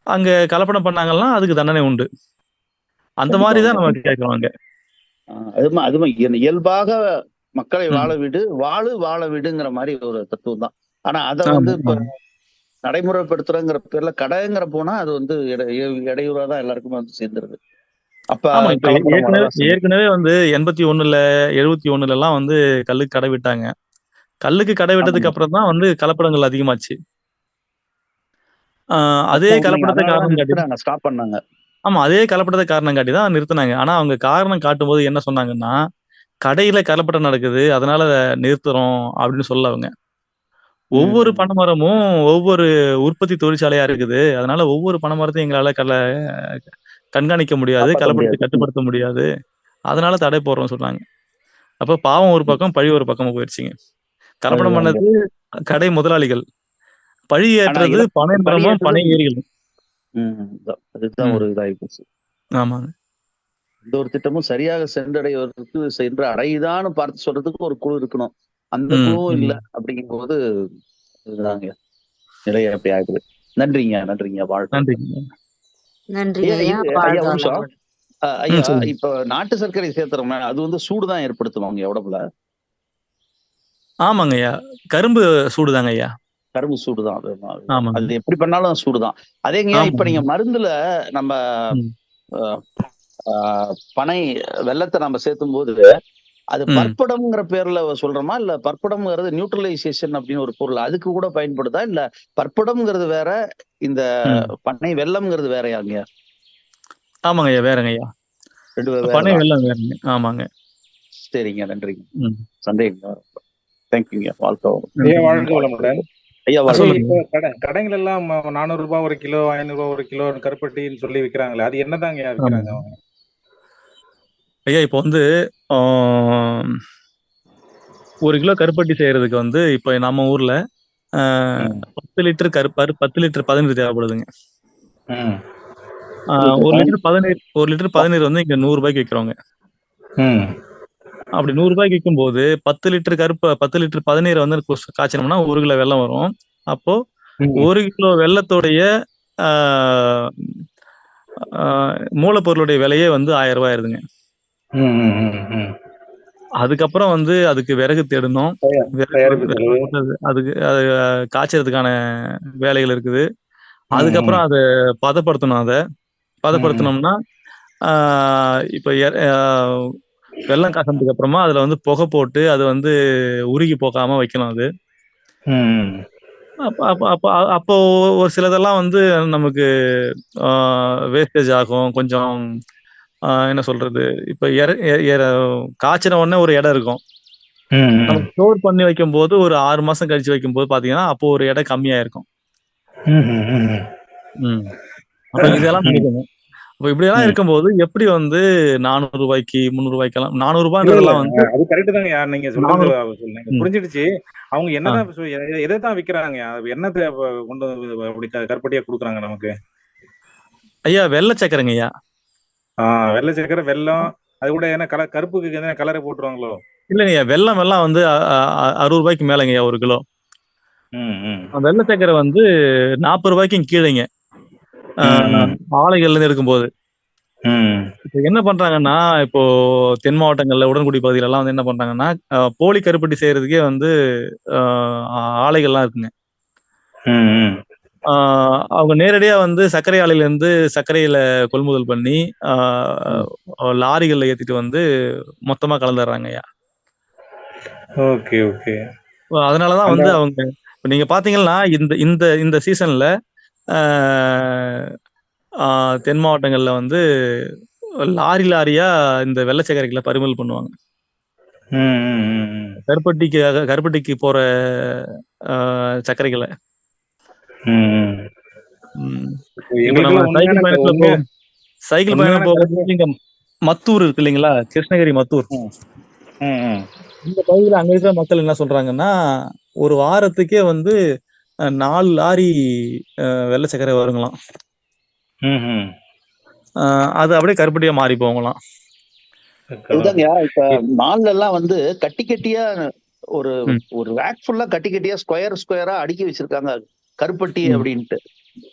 அங்க கலப்படம் பண்ணாங்கன்னா அதுக்கு தண்டனை உண்டு. அந்த மாதிரி தான் நம்ம கேட்கிறோம் அங்க. அதுமா இயல்பாக மக்களை வாழ விடு, வாழ விடுங்கிற மாதிரி ஒரு தத்துவம் தான். ஆனா அதை வந்து இப்ப நடைமுறைப்படுத்துறங்கிற பேர்ல கடைங்கிற போனா அது வந்து இடையூறா தான் எல்லாருக்குமே வந்து சேர்ந்துருது. அப்ப ஏற்கனவே வந்து 81ல 71ல எல்லாம் வந்து கல்லுக்கு கடை விட்டாங்க. கல்லுக்கு கடை விட்டதுக்கு அப்புறம் தான் வந்து கலப்படங்கள் அதிகமாச்சு. அதே கலப்படத்தை காரணம் காட்டி ஸ்டாப் பண்ணாங்க. ஆமா, அதே கலப்படத்தை காரணம் காட்டி தான் நிறுத்தினாங்க. ஆனா அவங்க காரணம் காட்டும் போது என்ன சொன்னாங்கன்னா, கடையில கலப்படம் நடக்குது அதனால நிறுத்துறோம் அப்படின்னு சொல்ல அவங்க. ஒவ்வொரு பனைமரமும் ஒவ்வொரு உற்பத்தி தொழிற்சாலையா இருக்குது. அதனால ஒவ்வொரு பனைமரத்தையும் எங்களால கண்காணிக்க முடியாது, கலப்படத்தை கட்டுப்படுத்த முடியாது. அதனால தடை போடுறோம்னு சொன்னாங்க. அப்ப பாவம் ஒரு பக்கம், பழி ஒரு பக்கமா போயிடுச்சுங்க. கலப்படம் பண்ணது கடை முதலாளிகள், பழி ஏற்றது பனை மரமும் பனை ஏரிகளும். அதுதான் ஒரு இதாகி போச்சு. ஆமாங்க. இந்த ஒரு திட்டமும் சரியாக சென்றடைவதற்கு சென்று அடையுதான்னு பார்த்து சொல்றதுக்கு ஒரு குழு இருக்கணும். அந்த குழுவும் இல்லை அப்படிங்கும் போது இதுதாங்க நிலையை அப்படி ஆகுது. நன்றிங்க வாழ்க்கை. நன்றி. ஐயா, இப்ப நாட்டு சர்க்கரை சேர்த்துறோம்னா அது வந்து சூடுதான் ஏற்படுத்துவாங்க உடம்புல. ஆமாங்க ஐயா, கரும்பு சூடுதாங்க ஐயா. கரும்பு சூடுதான். அது எப்படி பண்ணாலும் சூடுதான். அதேங்க இப்ப நீங்க மருந்துல நம்ம பனை வெள்ளத்தை நம்ம சேர்த்தும் போது அது பற்படம்ங்கிற பேர்ல சொல்றோமா, இல்ல பற்படம்ங்கிறது நியூட்ரலைசேஷன் அப்படின்னு ஒரு பொருள் அதுக்கு கூட பயன்படுதா, இல்ல பற்படம்ங்கிறது வேற, இந்த பனை வெள்ளம்ங்கிறது வேறையாங்க? ஆமாங்க ஐயா, வேறங்க ஐயா. பனை வெள்ளம் வேறங்க. ஆமாங்க. சரிங்க, நன்றிங்க. சந்தேகம். தேங்க்யூங்க. கடைகள் எல்லாம் 400 ரூபாய் ஒரு கிலோ, 500 ரூபாய் ஒரு கிலோ கருப்பட்டின்னு சொல்லி விற்கிறாங்களே, அது என்னதாங்க விற்கிறாங்க அவங்க? ஐயா இப்போ வந்து 1 கிலோ கருப்பட்டி செய்யறதுக்கு வந்து இப்ப நம்ம ஊர்ல 10 லிட்டர் 10 லிட்டர் பதநீர் தேவைப்படுதுங்க. 1 லிட்டர் பதநீர் வந்து இங்க 100 ரூபாய்க்கு விற்கிறோங்க. அப்படி 100 ரூபாய்க்கு விற்கும் போது 10 லிட்டர் பதநீரை வந்து காய்ச்சனோம்னா 1 கிலோ வெல்லம் வரும். அப்போ 1 கிலோ வெல்லத்தோடைய மூலப்பொருளுடைய விலையே வந்து 1000 ரூபாய் ஆயிருதுங்க. அதுக்கப்புறம் வந்து அதுக்கு விறகு தேடணும், அதுக்கு அது காய்ச்சறதுக்கான வேலைகள் இருக்குது. அதுக்கப்புறம் அதை பதப்படுத்தணும். அதை பதப்படுத்தணும்னா இப்ப வெள்ளம் காய்ச்சதுக்கு அப்புறமா அதுல வந்து புகை போட்டு அது வந்து உருகி போகாம வைக்கணும். அது அப்போ ஒரு சிலதெல்லாம் வந்து நமக்கு வேஸ்டேஜ் ஆகும். கொஞ்சம் என்ன சொல்றது, இப்ப காய்ச்சின உடனே ஒரு இடம் இருக்கும். நம்ம ஸ்டோர் பண்ணி வைக்கும் போது ஒரு 6 மாசம் கழிச்சு வைக்கும் போது பாத்தீங்கன்னா அப்போ ஒரு இடம் கம்மியா இருக்கும். அப்ப இதெல்லாம் பண்ணிக்கணும். அப்ப இப்படியெல்லாம் இருக்கும்போது எப்படி வந்து 400 ரூபாய்க்கு 300 ரூபாய்க்கெல்லாம் 400 ரூபாய்ன்றதெல்லாம் வந்து அது கரெக்ட் தாங்க. நீங்க சொல்றது புரிஞ்சிடுச்சு. அவங்க என்னதான் எதைத்தான் விக்கிறாங்க, என்னத்தை கொண்டு அப்படி கருப்பட்டியா கொடுக்குறாங்க நமக்கு? ஐயா வெள்ளை சக்கரைங்க ஐயா. வெள்ளை சக்கரை, வெல்லம், அது கூட என்ன கலர், கருப்புக்கு என்ன கலரை போட்டுருவாங்களோ? இல்லைங்க ஐயா, வெள்ளம் வந்து 60 ரூபாய்க்கு மேலங்க ஐயா 1 கிலோ. வெள்ளை சக்கரை வந்து 40 ரூபாய்க்கும் கீழேங்க ஆலைகள்ல இருந்து எடுக்கும்போது. இப்ப என்ன பண்றாங்கன்னா, இப்போ தென் மாவட்டங்கள்ல உடன்குடி பகுதியில எல்லாம் வந்து என்ன பண்றாங்கன்னா, போலி கருப்பட்டி செய்யறதுக்கே வந்து ஆலைகள்லாம் இருக்குங்க. அவங்க நேரடியா வந்து சர்க்கரை ஆலையில இருந்து சர்க்கரையில கொள்முதல் பண்ணி லாரிகள்ல ஏத்திட்டு வந்து மொத்தமா கலந்துடுறாங்க ஐயா. Okay okay. அதனாலதான் வந்து அவங்க நீங்க பாத்தீங்கன்னா இந்த சீசன்ல தென் மாவட்டங்கள்ல வந்து லாரியா இந்த வெள்ளை சக்கரைகளை பறிமுதல் பண்ணுவாங்க. ம், ம், ம், ம். கருப்பட்டிக்கு போற சர்க்கரைகளை. ம், ம். ம். இப்போ இப்ப நம்ம எங்களுக்கெல்லாம் சைக்கிள் பயணம் உண்மையான கருத்து. போகும்போது இங்க மத்தூர் இருக்கு இல்லைங்களா, கிருஷ்ணகிரி மத்தூர். ம், ம், ம். இந்த பகுதியில அங்க இருக்கிற மக்கள் என்ன சொல்றாங்கன்னா, ஒரு வாரத்துக்கே வந்து 4 லாரி வெள்ளை சர்க்கரை வருங்களாம். ம், ம். அது அப்படியே கருப்பட்டியா மாறி போகலாம். இதுதாங்கய்யா இப்ப இப் மால்ல எல்லாம் வந்து கட்டி கட்டியா ஒரு ம், ஒரு ரேக் ஃபுல்லா கட்டி கட்டியா ஸ்கொயரா அடுக்கி வச்சிருக்காங்க கருப்பட்டி ம், அப்படின்ட்டு.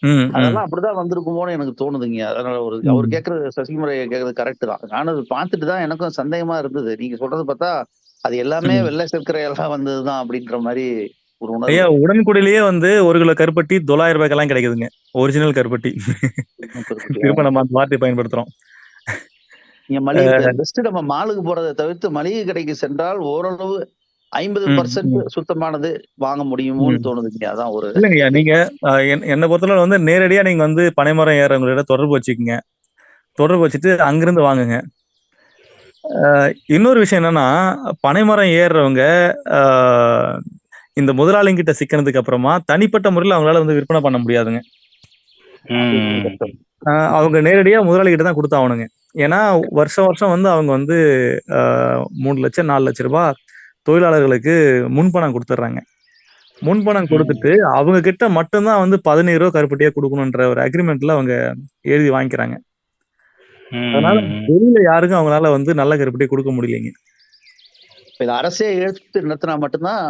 ம், ம், அதெல்லாம் அப்படிதான் வந்திருக்குமோன்னு எனக்கு தோணுதுங்க. அதனால அவர் ம், கேட்கறது சசிமுறை கேட்கறது கரெக்ட் தான். நானும் அதை பார்த்துட்டு தான் எனக்கும் சந்தேகமா இருந்தது. நீங்க சொல்றது பார்த்தா அது எல்லாமே ம். வெள்ளை சர்க்கரை எல்லாம் வந்ததுதான் அப்படின்ற மாதிரி ஒரு ஐயா, உணர்வு. உடன்குடியிலேயே வந்து 1 கிலோ கருப்பட்டி 900 ரூபாய்க்கெல்லாம் கிடைக்குதுங்க. ஒரிஜினல் கருப்பட்டி. கருப்பட்டியா? திரும்ப நம்ம அந்த வார்த்தையை பயன்படுத்துறோம். நீங்க மளிகை பெஸ்ட் நம்ம மாலுக்கு போறதை தவிர்த்து மளிகை கடைக்கு சென்றால் ஓரளவு ம், 50% ம், சுத்தமானது வாங்க முடியுமோன்னு ம். தோணுதுங்க. அதான் ஒரு இல்லைங்கய்யா, நீங்க என்னை பொறுத்தளவு வந்து நேரடியா நீங்க வந்து பனைமரம் ஏறவங்களோட தொடர்பு வச்சுக்கோங்க. தொடர்பு வச்சுட்டு அங்கிருந்து வாங்குங்க. இன்னொரு விஷயம் என்னன்னா, பனைமரம் ஏறுறவங்க இந்த முதலாளிங்கிட்ட சிக்கினதுக்கு அப்புறமா தனிப்பட்ட முறையில் அவங்களால வந்து விற்பனை பண்ண முடியாதுங்க. அவங்க நேரடியா முதலாளிகிட்ட தான் கொடுத்தாகணுங்க. ஏன்னா வருஷம் வந்து அவங்க வந்து 3 லட்சம் 4 லட்சம் ரூபாய் தொழிலாளர்களுக்கு முன்பணம் கொடுத்துட்றாங்க. முன்பணம் கொடுத்துட்டு அவங்க கிட்ட மட்டும்தான் வந்து 17 ரூபா கருப்பட்டியா கொடுக்கணுன்ற ஒரு அக்ரிமெண்ட்ல அவங்க எழுதி வாங்கிக்கிறாங்க. அதனால வெளியில யாருக்கும் அவங்களால வந்து நல்ல கருப்பட்டியை கொடுக்க முடியலைங்க. இதை அரசே எடுத்து நடத்தினா மட்டும்தான்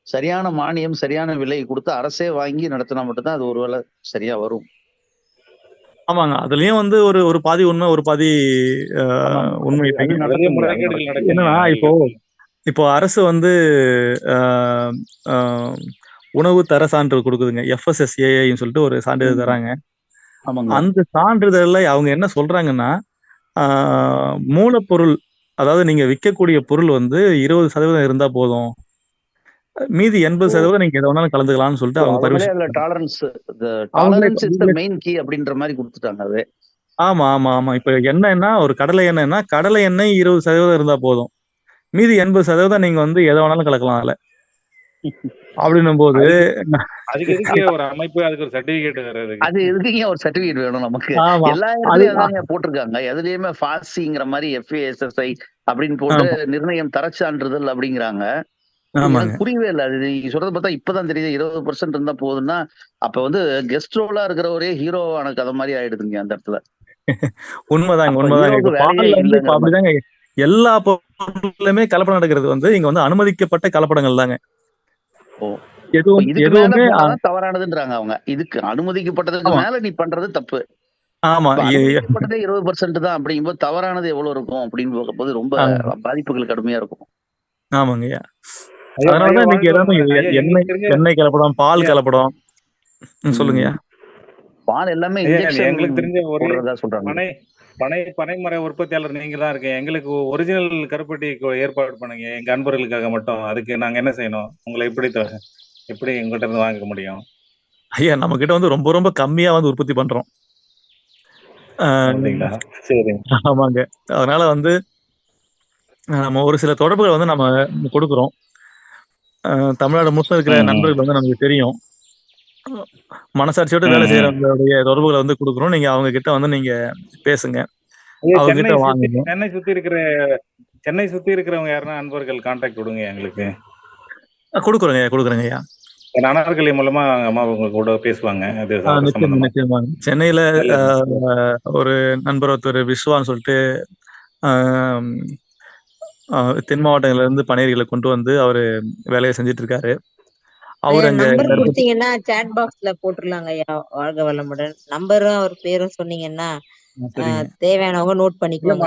சரியான மானியம் சரியான விலை கொடுத்து அரசே வாங்கி நடத்தினா மட்டும்தான் அது ஒருவேளை சரியா வரும். ஆமாங்க, அதுலயும் வந்து ஒரு பாதி உண்மை, ஒரு பாதி உண்மை இல்லைங்க. என்னன்னா இப்போ அரசு வந்து உணவு தர சான்றிதழ் கொடுக்குதுங்க. FSSAIன்னு சொல்லிட்டு ஒரு சான்றிதழ் தராங்க. அந்த சான்றிதழ்ல அவங்க என்ன சொல்றாங்கன்னா, மூலப்பொருள், அதாவது நீங்க விற்கக்கூடிய பொருள் வந்து 20% இருந்தா போதும், மீதி 80% நீங்க எதை வேணாலும் கலந்துக்கலாம்னு சொல்லிட்டு அவங்க permission. Tolerance is the main key அப்படின்ற மாதிரி கொடுத்துட்டாங்க அது. ஆமா ஆமா ஆமா. இப்ப எண்ணெய்னா, ஒரு கடலை எண்ணெய்னா கடலை எண்ணெய் 20% இருந்தா போதும், மீதி 80% நீங்க வந்து எதை வேணாலும் கலக்கலாம் அதுல அப்படின்னும் போது அதுக்கு எதுக்கு ஒரு அமைப்பு, அதுக்கு ஒரு சர்டிபிகேட் வர்றது? அது எதுக்குங்க ஒரு சர்டிபிகேட் வேணும் நமக்கு? எல்லா இடத்துலயும் அதாங்க போட்டிருக்காங்க. எதுலயுமே ஃபாஸ்சிங்கிற மாதிரி FASSI அப்படின்னு போட்டு நிர்ணயம் தர சான்றிதழ் அப்படிங்கிறாங்க. எனக்கு புரியவே இல்லை. அது நீங்க சொல்றது பார்த்தா இப்பதான் தெரியுது 20% இருந்தா போதுன்னா, அப்ப வந்து கெஸ்ட் ரோலா இருக்கிறவரே ஹீரோவான கதை மாதிரி ஆயிடுதுங்க அந்த இடத்துல. உண்மைதாங்க. அப்படிதாங்க எல்லா பொருளுமே கலப்படம் நடக்கிறது வந்து இங்க வந்து அனுமதிக்கப்பட்ட கலப்படங்கள் தாங்க. எதுவுமே தவறானதுன்றாங்க அவங்க. இதுக்கு அனுமதிக்கப்பட்டதுக்கு மேல நீ பண்றது தப்பு. ஆமா, 20% தான் அப்படிங்கும்போது தவறானது எவ்வளவு இருக்கும் அப்படின்னு போகும்போது ரொம்ப பாதிப்புகள் கடுமையா இருக்கும். ஆமாங்கய்யா. அதனாலதான் இன்னைக்கு எல்லாமே எண்ணெய் கலப்படம், பால் கலப்படம். சொல்லுங்கய்யா. பால் எல்லாமே எங்களுக்கு தெரிஞ்ச ஒரு சொல்றாங்க. பனைமர உற்பத்தியாளர் நீங்க தான் இருக்கீங்க. எங்களுக்கு ஒரிஜினல் கருப்பட்டி ஏற்பாடு பண்ணுங்க எங்க அன்பர்களுக்காக மட்டும். அதுக்கு நாங்க என்ன செய்யணும்? உங்களை எப்படி எங்ககிட்ட இருந்து வாங்க முடியும்? ஐயா, நம்ம கிட்ட வந்து ரொம்ப ரொம்ப கம்மியா வந்து உற்பத்தி பண்றோம். ஆமாங்க. அதனால வந்து நம்ம ஒரு சில தொடர்புகளை வந்து நம்ம கொடுக்குறோம். தமிழ்நாடு முழுக்க இருக்கிற நண்பர்கள் வந்து நமக்கு தெரியும். மனசாட்சியோட வேலை செய்யறவங்களுடைய தொடர்புகளை வந்து கொடுக்குறோம். நீங்க அவங்க கிட்ட வந்து நீங்க பேசுங்க. அவங்க கிட்ட வாங்குங்க. சென்னை சுத்தி இருக்கிறவங்க யாருன்னா நண்பர்கள் கான்டாக்ட் கொடுங்க எங்களுக்கு. கொடுக்குறேங்க ஐயா. அனார்கலி மூலமா அம்மா உங்க கூட பேசுவாங்க. நிச்சயமா. சென்னையில ஒரு நண்பர் ஒருத்தர் விஸ்வான்னு சொல்லிட்டு தென் மாவட்டங்கள்ல இருந்து பனையர்களை கொண்டு வந்து அவரு வேலையை செஞ்சுட்டு இருக்காரு. அவரு நம்பர் கொடுத்தீங்கன்னா சாட் பாக்ஸ்ல போட்டுடலாங்க ஐயா. வாழ்க வளமுடன். நம்பரும் அவர் பேரும் சொன்னீங்கன்னா தேவையானவங்க நோட் பண்ணிக்குவாங்க.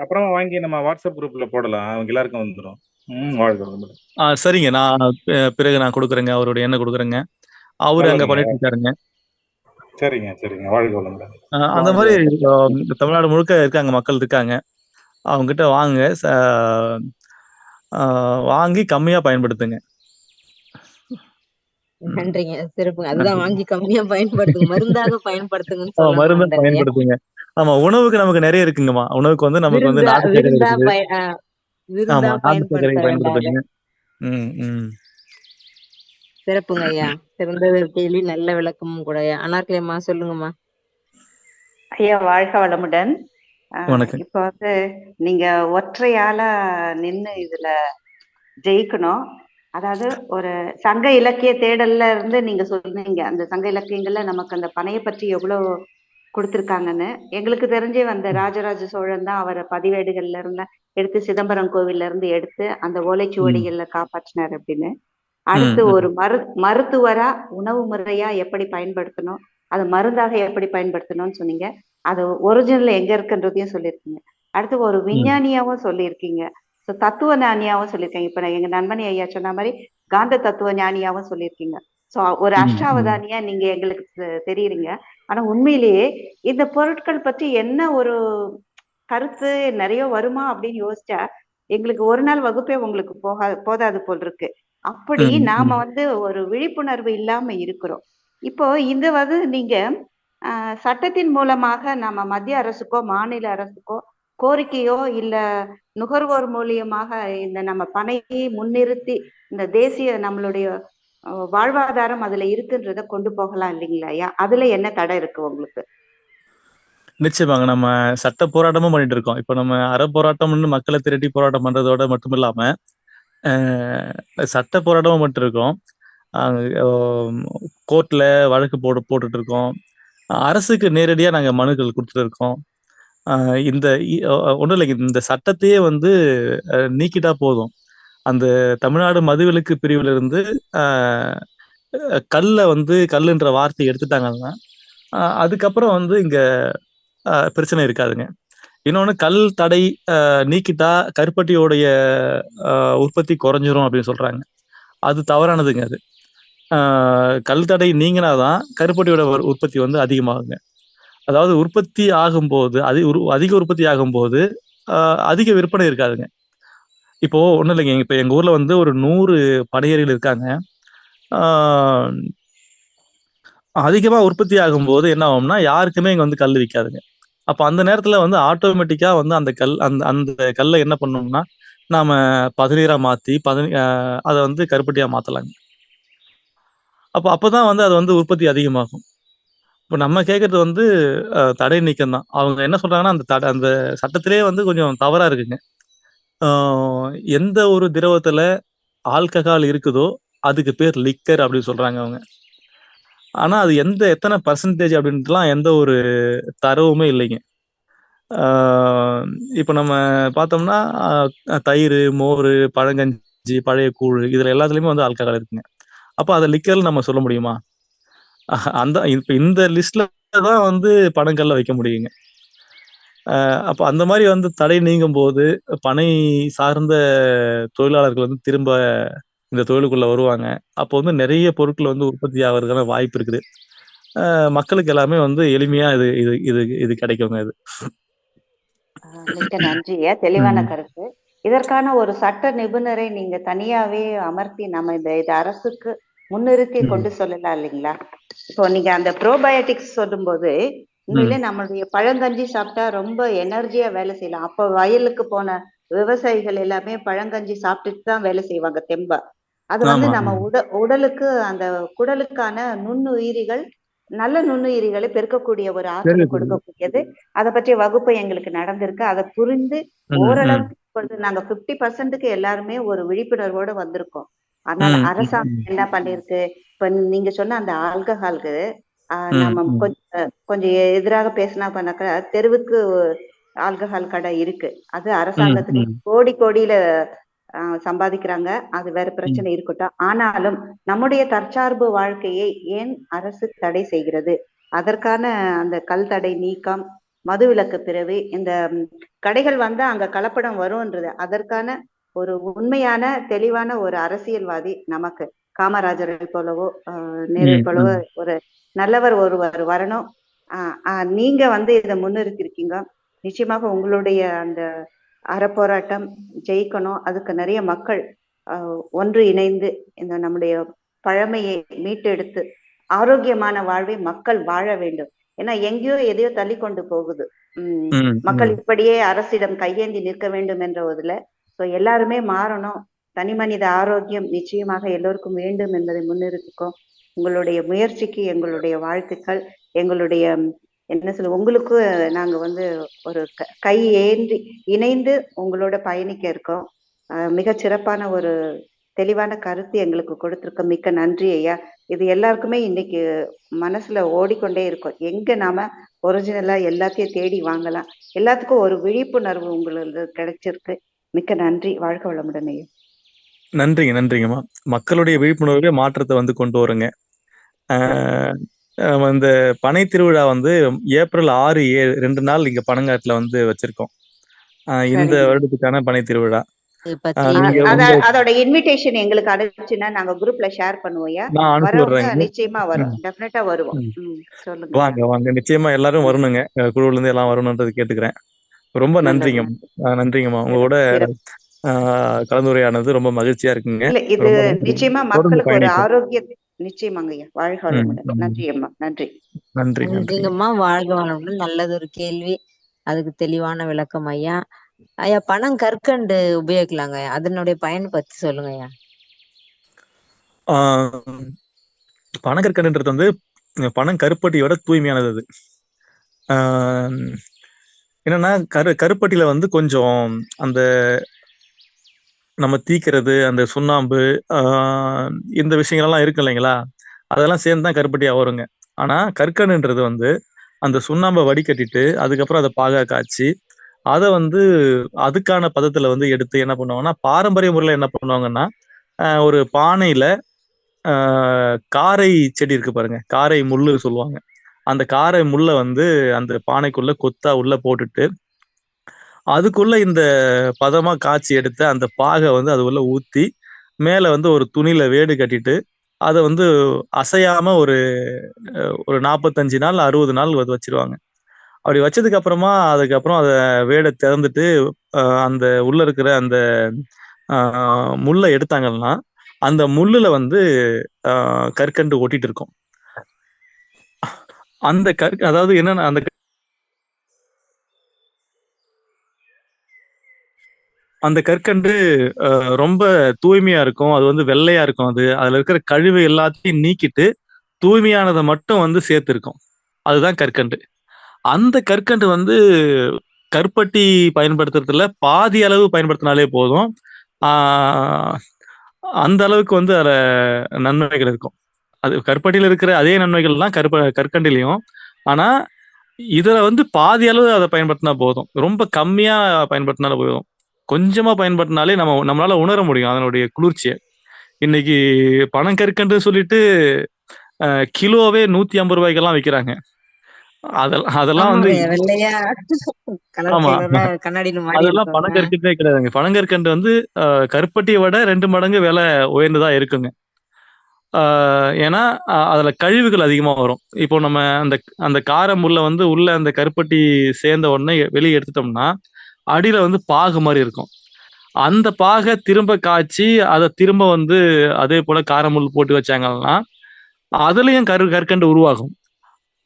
அப்புறமா வாங்கி நம்ம வாட்ஸ்அப் குரூப்ல போடலாம். அவங்க எல்லாருக்கும் வந்துடும். சரிங்க, நான் பிறகு நான் கொடுக்குறேங்க. அவருடைய எண்ணெய் கொடுக்குறேங்க. அவரு அங்க பண்ணிட்டு இருக்காருங்க. சரிங்க. வாழ்க வளமுடன். அந்த மாதிரி தமிழ்நாடு முழுக்க இருக்காங்க, மக்கள் இருக்காங்க. அவங்க கிட்ட வாங்கி கம்மியா பயன்படுத்துங்க. நன்றிங்க. சிறப்புங்க. அதுதான் வாங்கி கம்மியா பயன்படுத்துங்க. மருந்தாக பயன்படுத்துங்கன்னு சொல்ல மருந்து பயன்படுத்துங்க. ஆமா, உணவுக்கு நமக்கு நிறைய இருக்குங்கம்மா. உணவுக்கு வந்து நமக்கு வந்து விருந்தா ஆமா, நாட்டு சர்க்கரை பயன்படுத்த வேண்டாத. பயன்படுத்துறீங்க. ம், ம். சிறப்புங்க ஐயா. சிறந்த ஒரு கேள்வி, நல்ல விளக்கமும் கூட ஐயா. அனார்கலியம்மா சொல்லுங்கம்மா. ஐயா வாழ்க வளமுடன். வணக்கம். இப்ப வந்து நீங்க ஒற்றையால நின்னு இதுல ஜெயிக்கணும். அதாவது ஒரு சங்க இலக்கிய தேடல்ல இருந்து நீங்க சொன்னீங்க. அந்த சங்க இலக்கியங்கள்ல நமக்கு அந்த பனைய பற்றி எவ்வளவு கொடுத்திருக்காங்கன்னு. எங்களுக்கு தெரிஞ்சே வந்த ராஜராஜ சோழன் தான் அவரை பதிவேடுகள்ல இருந்து எடுத்து சிதம்பரம் கோவில்ல இருந்து எடுத்து அந்த ம், ஓலைச்சுவடிகள்ல காப்பாற்றினார் அப்படின்னு. ம், அடுத்து ஒரு ம், மருத்துவரா உணவு முறையா எப்படி பயன்படுத்தணும், அது மருந்தாக எப்படி பயன்படுத்தணும்னு சொன்னீங்க. அது ஒரிஜினல் எங்க இருக்குன்றதையும் சொல்லியிருக்கீங்க. அடுத்து ஒரு ம், விஞ்ஞானியாவும் சொல்லியிருக்கீங்க. ஸோ தத்துவ ஞானியாவும் சொல்லியிருக்கீங்க. இப்ப எங்க நண்பனி ஐயா சொன்ன மாதிரி காந்த தத்துவ ஞானியாவும் சொல்லியிருக்கீங்க. ஸோ ஒரு ம், ம். அஷ்டாவதானியா நீங்க எங்களுக்கு தெரியுறீங்க. ஆனா உண்மையிலேயே இந்த பொருட்கள் பற்றி என்ன ஒரு கருத்து நிறைய வருமா அப்படின்னு யோசிச்சா எங்களுக்கு ஒரு நாள் வகுப்பே உங்களுக்கு போதாது போல் இருக்கு. அப்படி ம், நாம ம். வந்து ஒரு விழிப்புணர்வு இல்லாம இருக்கிறோம். இப்போ இது வந்து நீங்க சட்டத்தின் மூலமாக நம்ம மத்திய அரசுக்கோ மாநில அரசுக்கோ கோரிக்கையோ இல்ல நுகர்வோர் மூலியமாக இந்த நம்ம பணையை முன்னிறுத்தி இந்த தேசிய நம்மளுடைய வாழ்வாதாரம் அதுல இருக்குன்றத கொண்டு போகலாம் இல்லைங்களா ஐயா? அதுல என்ன தடை இருக்கு உங்களுக்கு? நிச்சயமாங்க. நம்ம சட்ட போராட்டமும் பண்ணிட்டு இருக்கோம். இப்ப நம்ம போராட்டம்னு மக்களை திரட்டி போராட்டம் பண்றதோட மட்டும் இல்லாம, சட்ட போராட்டமும் பண்ணிட்டு இருக்கோம். கோர்ட்ல வழக்கு போட்டுட்டு இருக்கோம். அரசுக்கு நேரடியா நாங்க மனுக்கள் கொடுத்துட்டு இருக்கோம். இந்த ஒண்ணும் இல்லைங்க. இந்த சட்டத்தையே வந்து நீக்கிட்டா போதும். அந்த தமிழ்நாடு மதுவிலக்கு பிரிவுல இருந்து கல்லுன்ற வார்த்தையை எடுத்துட்டாங்கன்னா, அதுக்கப்புறம் வந்து இங்க பிரச்சனை இருக்காதுங்க. இன்னொன்னு கல் தடை நீக்கிட்டா கருப்பட்டியோடைய உற்பத்தி குறைஞ்சிரும் அப்படின்னு சொல்றாங்க. அது தவறானதுங்க அது. கல் தடை நீங்கினாதான் கருப்பட்டியோட உற்பத்தி வந்து அதிகமாகுங்க. அதாவது உற்பத்தி ஆகும்போது அதிக உற்பத்தி ஆகும்போது அதிக விற்பனை இருக்காதுங்க. இப்போ ஒண்ணும் இல்லைங்க. இப்ப எங்க ஊர்ல வந்து ஒரு 100 பனையேறிகள் இருக்காங்க. ஆஹ் அதிகமா உற்பத்தி ஆகும்போது என்ன ஆகும்னா யாருக்குமே இங்க வந்து கல் விற்காதுங்க. அப்ப அந்த நேரத்துல வந்து ஆட்டோமேட்டிக்கா வந்து அந்த கல் அந்த அந்த கல்லை என்ன பண்ணணும்னா நாம பதநீரா மாத்தி அதை வந்து கருப்பட்டியா மாத்தலாங்க. அப்பதான் வந்து அது வந்து உற்பத்தி அதிகமாகும். இப்ப நம்ம கேட்கறது வந்து தடை நீக்கம் தான். அவங்க என்ன சொல்றாங்கன்னா அந்த சட்டத்திலே வந்து கொஞ்சம் தவறா இருக்குங்க. எந்த ஒரு திரவத்துல ஆல்கஹால் இருக்குதோ அதுக்கு பேர் லிக்கர் அப்படின்னு சொல்றாங்க அவங்க. ஆனா அது எத்தனை பர்சன்டேஜ் அப்படின்ட்டுலாம் எந்த ஒரு தரவுமே இல்லைங்க. இப்ப நம்ம பார்த்தோம்னா தயிர், மோர், பழங்கஞ்சி, பழைய கூழ் இதுல எல்லாத்துலயுமே வந்து ஆல்கஹால் இருக்குங்க. அப்ப அதை லிக்கர்னு நம்ம சொல்ல முடியுமா? இப்ப இந்த லிஸ்ட்ல தான் வந்து பணங்கள்ல வைக்க முடியுங்க. அப்ப அந்த மாதிரி வந்து தடை நீங்கும் போது பனை சார்ந்த தொழிலாளர்கள் வந்து திரும்ப இந்த தொழிலுக்குள்ள வருவாங்க. அப்போ வந்து நிறைய பொருட்கள் வந்து உற்பத்தி ஆகிறதுக்கான வாய்ப்பு இருக்குது. மக்களுக்கு எல்லாமே வந்து எளிமையா இது இது இது இது கிடைக்குங்க இது. மிக்க நன்றியா, தெளிவான ம், கருத்து. இதற்கான ஒரு சட்ட நிபுணரை நீங்க தனியாவே அமர்த்தி நம்ம இது அரசுக்கு முன்னிறுத்தி ம், கொண்டு சொல்லலாம் இல்லைங்களா? இப்போ நீங்க அந்த ப்ரோபயோட்டிக்ஸ் சொல்லும்போது ம். உண்மையிலே நம்மளுடைய பழங்கஞ்சி சாப்பிட்டா ரொம்ப எனர்ஜியா வேலை செய்யலாம். அப்போ வயலுக்கு போன விவசாயிகள் எல்லாமே பழங்கஞ்சி சாப்பிட்டுட்டு தான் வேலை செய்வாங்க தெம்பா. அது வந்து ஆமா. நம்ம உடலுக்கு அந்த குடலுக்கான நுண்ணுயிரிகள் நல்ல நுண்ணுயிரிகளை பெருக்கக்கூடிய ஒரு ஆற்றலை சரி, சரி. கொடுக்கக்கூடியது. அதை பற்றிய வகுப்பு எங்களுக்கு நடந்திருக்கு. அதை புரிந்து ம், ம், ஓரளவுக்கு இப்பொழுது நாங்க 50%க்கு எல்லாருமே ஒரு விழிப்புணர்வோட வந்திருக்கோம். ஆனால் ம், ம், அரசாங்கம் ம், என்ன பண்ணிருக்கு, இப்ப நீங்க சொன்ன அந்த ஆல்கஹாலுக்கு ம், நம்ம ம், கொஞ்சம் எதிராக பேசினா பண்ணாக்கா தெருவுக்கு ஆல்கஹால் கடை இருக்கு. அது ம், அரசாங்கத்துக்கு ம், கோடி கோடியில சம்பாதிக்கிறாங்க. அது வேற ம், பிரச்சனை இருக்கட்டும். ஆனாலும் நம்முடைய தற்சார்பு வாழ்க்கையை ஏன் அரசு தடை செய்கிறது? அதற்கான அந்த கல் தடை நீக்கம், மதுவிலக்கு பிறவி, இந்த கடைகள் வந்தா அங்க கலப்படம் வரும்ன்றது அதற்கான ஒரு உண்மையான தெளிவான ஒரு அரசியல்வாதி நமக்கு காமராஜரை போலவோ நேரு ம், போலவோ ம். ஒரு நல்லவர் ஒருவர் வரணும். நீங்க வந்து இதை முன்னிறுத்திருக்கீங்க. நிச்சயமாக உங்களுடைய அந்த அறப்போராட்டம் ஜெயிக்கணும். அதுக்கு நிறைய மக்கள் ஒன்று இணைந்து இந்த நம்முடைய பழமையை மீட்டெடுத்து ஆரோக்கியமான வாழ்வை மக்கள் வாழ வேண்டும். ஏன்னா எங்கேயோ எதையோ தள்ளி கொண்டு போகுது. ம், மக்கள் ம். இப்படியே அரசிடம் கையேந்தி நிற்க வேண்டும் என்ற ஒருல ஸோ எல்லாருமே மாறணும். தனி மனித ஆரோக்கியம் நிச்சயமாக எல்லோருக்கும் வேண்டும் என்பதை முன்னிறுத்திக்கோம். உங்களுடைய முயற்சிக்கு எங்களுடைய வாழ்த்துக்கள். எங்களுடைய என்ன சொல்ல உங்களுக்கு நாங்க வந்து ஒரு கை ஏந்தி இணைந்து உங்களோட பயணிக்க இருக்கோம். மிக சிறப்பான ஒரு தெளிவான கருத்து எங்களுக்கு கொடுத்திருக்க மிக்க நன்றி ஐயா. இது எல்லாருக்குமே இன்னைக்கு மனசுல ஓடிக்கொண்டே இருக்கும். எங்க நாம ஒரிஜினலா எல்லாத்தையும் தேடி வாங்கலாம். எல்லாத்துக்கும் ஒரு விழிப்புணர்வு உங்களுக்கு கிடைச்சிருக்கு. மிக்க நன்றி. வாழ்க வளமுடன் ஐயா. நன்றிங்கம்மா. மக்களுடைய விழிப்புணர்வே மாற்றத்தை வந்து கொண்டு வருங்க. இந்த பனை திருவிழா வந்து ஏப்ரல் 6, 7 2 நாள் இங்க பனங்காட்டுல வந்து வச்சிருக்கோம். இந்த வருடத்துக்கான பனை திருவிழா. அதோட இன்விடேஷன் எங்களுக்கு அனுப்பிச்சுன்னா நாங்க குரூப்ல ஷேர் பண்ணுவோம். நான் அனுப்பி விடுறேங்க. நிச்சயமா வரும். டெஃபினட்டா வருவோம். சொல்லுங்க. வாங்க நிச்சயமா எல்லாரும் வரணுங்க. குழுவுல இருந்து எல்லாம் வரணும்ன்றது கேட்டுக்கிறேன். ரொம்ப நன்றிங்கம்மா. உங்களோட கலந்துரையானது ரொம்ப மகிழ்ச்சியா இருக்குங்க. இது நிச்சயமா மக்களுக்கு ஒரு ஆரோக்கியம். நிச்சயமாங்க ஐயா. வாழ்க வளமுடன். நன்றி அம்மா. நன்றிங்கம்மா. வாழ்க வளமுடன். நல்லது ஒரு கேள்வி, அதுக்கு தெளிவான விளக்கம் ஐயா. ஐயா, பணம் கற்கண்டு உபயோகிக்கலாங்க, அதனுடைய பயன் பத்தி சொல்லுங்க ஐயா. பனங்கற்கண்டுன்றது வந்து பணம் கருப்பட்டியோட தூய்மையானது. அது என்னன்னா கருப்பட்டியில வந்து கொஞ்சம் அந்த நம்ம தீக்கிறது, அந்த சுண்ணாம்பு, இந்த விஷயங்கள்லாம் இருக்கு இல்லைங்களா, அதெல்லாம் சேர்ந்து தான் கருப்பட்டியா வருங்க. ஆனா கற்கண்டுன்றது வந்து அந்த சுண்ணாம்பை வடிகட்டிட்டு அதுக்கப்புறம் அதை பாகா காய்ச்சி அதை வந்து அதுக்கான பதத்துல வந்து எடுத்து என்ன பண்ணுவாங்கன்னா, பாரம்பரிய முறையில என்ன பண்ணுவாங்கன்னா, ஒரு பானையில காரை செடி இருக்கு பாருங்க, காரை முள்ளு சொல்லுவாங்க. அந்த காரை முள்ள வந்து அந்த பானைக்குள்ள கொத்தா உள்ள போட்டுட்டு அதுக்குள்ள இந்த பதமா காய்ச்சி எடுத்த அந்த பாகை வந்து அது உள்ள ஊத்தி மேல வந்து ஒரு துணியில வேடு கட்டிட்டு அதை வந்து அசையாம ஒரு 45 நாள் 60 நாள் வச்சிருவாங்க. அப்படி வச்சதுக்கு அப்புறமா அதுக்கப்புறம் அதை வேடை திறந்துட்டு அந்த உள்ள இருக்கிற அந்த முள்ளை எடுத்தாங்கன்னா அந்த முள்ளுல வந்து கற்கண்டு ஒட்டிட்டு இருக்கும். அந்த அதாவது என்னன்னா, அந்த கற்கண்டு ரொம்ப தூய்மையா இருக்கும். அது வந்து வெள்ளையா இருக்கும். அதுல இருக்கிற கழிவு எல்லாத்தையும் நீக்கிட்டு தூய்மையானதை மட்டும் வந்து சேர்த்திருக்கும். அதுதான் கற்கண்டு. அந்த கற்கண்டு வந்து கருப்பட்டி பயன்படுத்துறதுல பாதி அளவு பயன்படுத்தினாலே போதும். அந்த அளவுக்கு வந்து அதுல நன்மைகள் இருக்கும். அது கருப்பட்டியில இருக்கிற அதே நன்மைகள் தான் கற்கண்டிலையும். ஆனா இதுல வந்து பாதி அளவு அதை பயன்படுத்தினா போதும். ரொம்ப கம்மியா பயன்படுத்தினாலும் போதும். கொஞ்சமா பயன்படுத்தினாலே நம்மளால உணர முடியும் அதனுடைய குளிர்ச்சியை. இன்னைக்கு பணம் கற்கண்டு சொல்லிட்டு கிலோவே 150 ரூபாய்க்கெல்லாம் விற்கிறாங்க. அதெல்லாம் வந்து அதெல்லாம் பனங்கற்கண்டே கிடையாதுங்க. பனங்கற்கண்டு வந்து கருப்பட்டியை விட 2 மடங்கு விலை உயர்ந்துதா இருக்குங்க. ஏன்னா அதுல கழிவுகள் அதிகமா வரும். இப்போ நம்ம அந்த கார முள்ள வந்து உள்ள அந்த கருப்பட்டி சேர்ந்த உடனே வெளியே எடுத்துட்டோம்னா அடியில வந்து பாகு மாதிரி இருக்கும். அந்த பாகை திரும்ப காய்ச்சி அதை திரும்ப வந்து அதே போல காரமுள் போட்டு வச்சாங்கன்னா அதுலயும் கற்கண்டு உருவாகும்.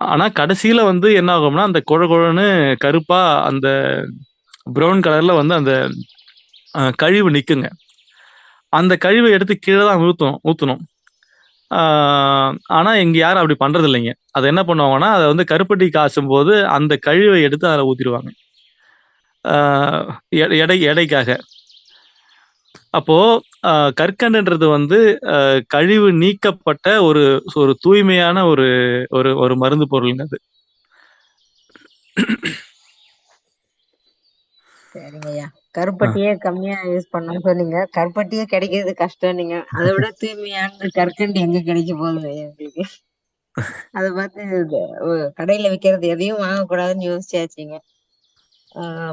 ஆனா கடைசியில வந்து என்ன ஆகும்னா அந்த குழன்னு கருப்பா அந்த ப்ரௌன் கலர்ல வந்து அந்த கழிவு நிக்குங்க. அந்த கழிவை எடுத்து கீழே தான் ஊத்தணும். ஆனா இங்க யாரும் அப்படி பண்றது இல்லைங்க. அதை என்ன பண்ணுவாங்கன்னா, அதை வந்து கருப்பட்டி காய்ச்சும் போது அந்த கழிவை எடுத்து அதில் ஊத்திடுவாங்க எடைக்காக. அப்போ கற்கண்டுன்றது வந்து கழிவு நீக்கப்பட்ட ஒரு தூய்மையான ஒரு மருந்து பொருளுங்க அது. சரிங்கய்யா. கருப்பட்டியே கம்மியா யூஸ் பண்ணணும்னு சொன்னீங்க. கருப்பட்டியே கிடைக்கிறது கஷ்டம். நீங்க அதை விட தூய்மையான கற்கண்டு எங்க கிடைக்க போகுது எங்களுக்கு? அதை பார்த்து கடையில விற்கிறது எதையும் வாங்கக்கூடாதுன்னு யோசிச்சாச்சுங்க.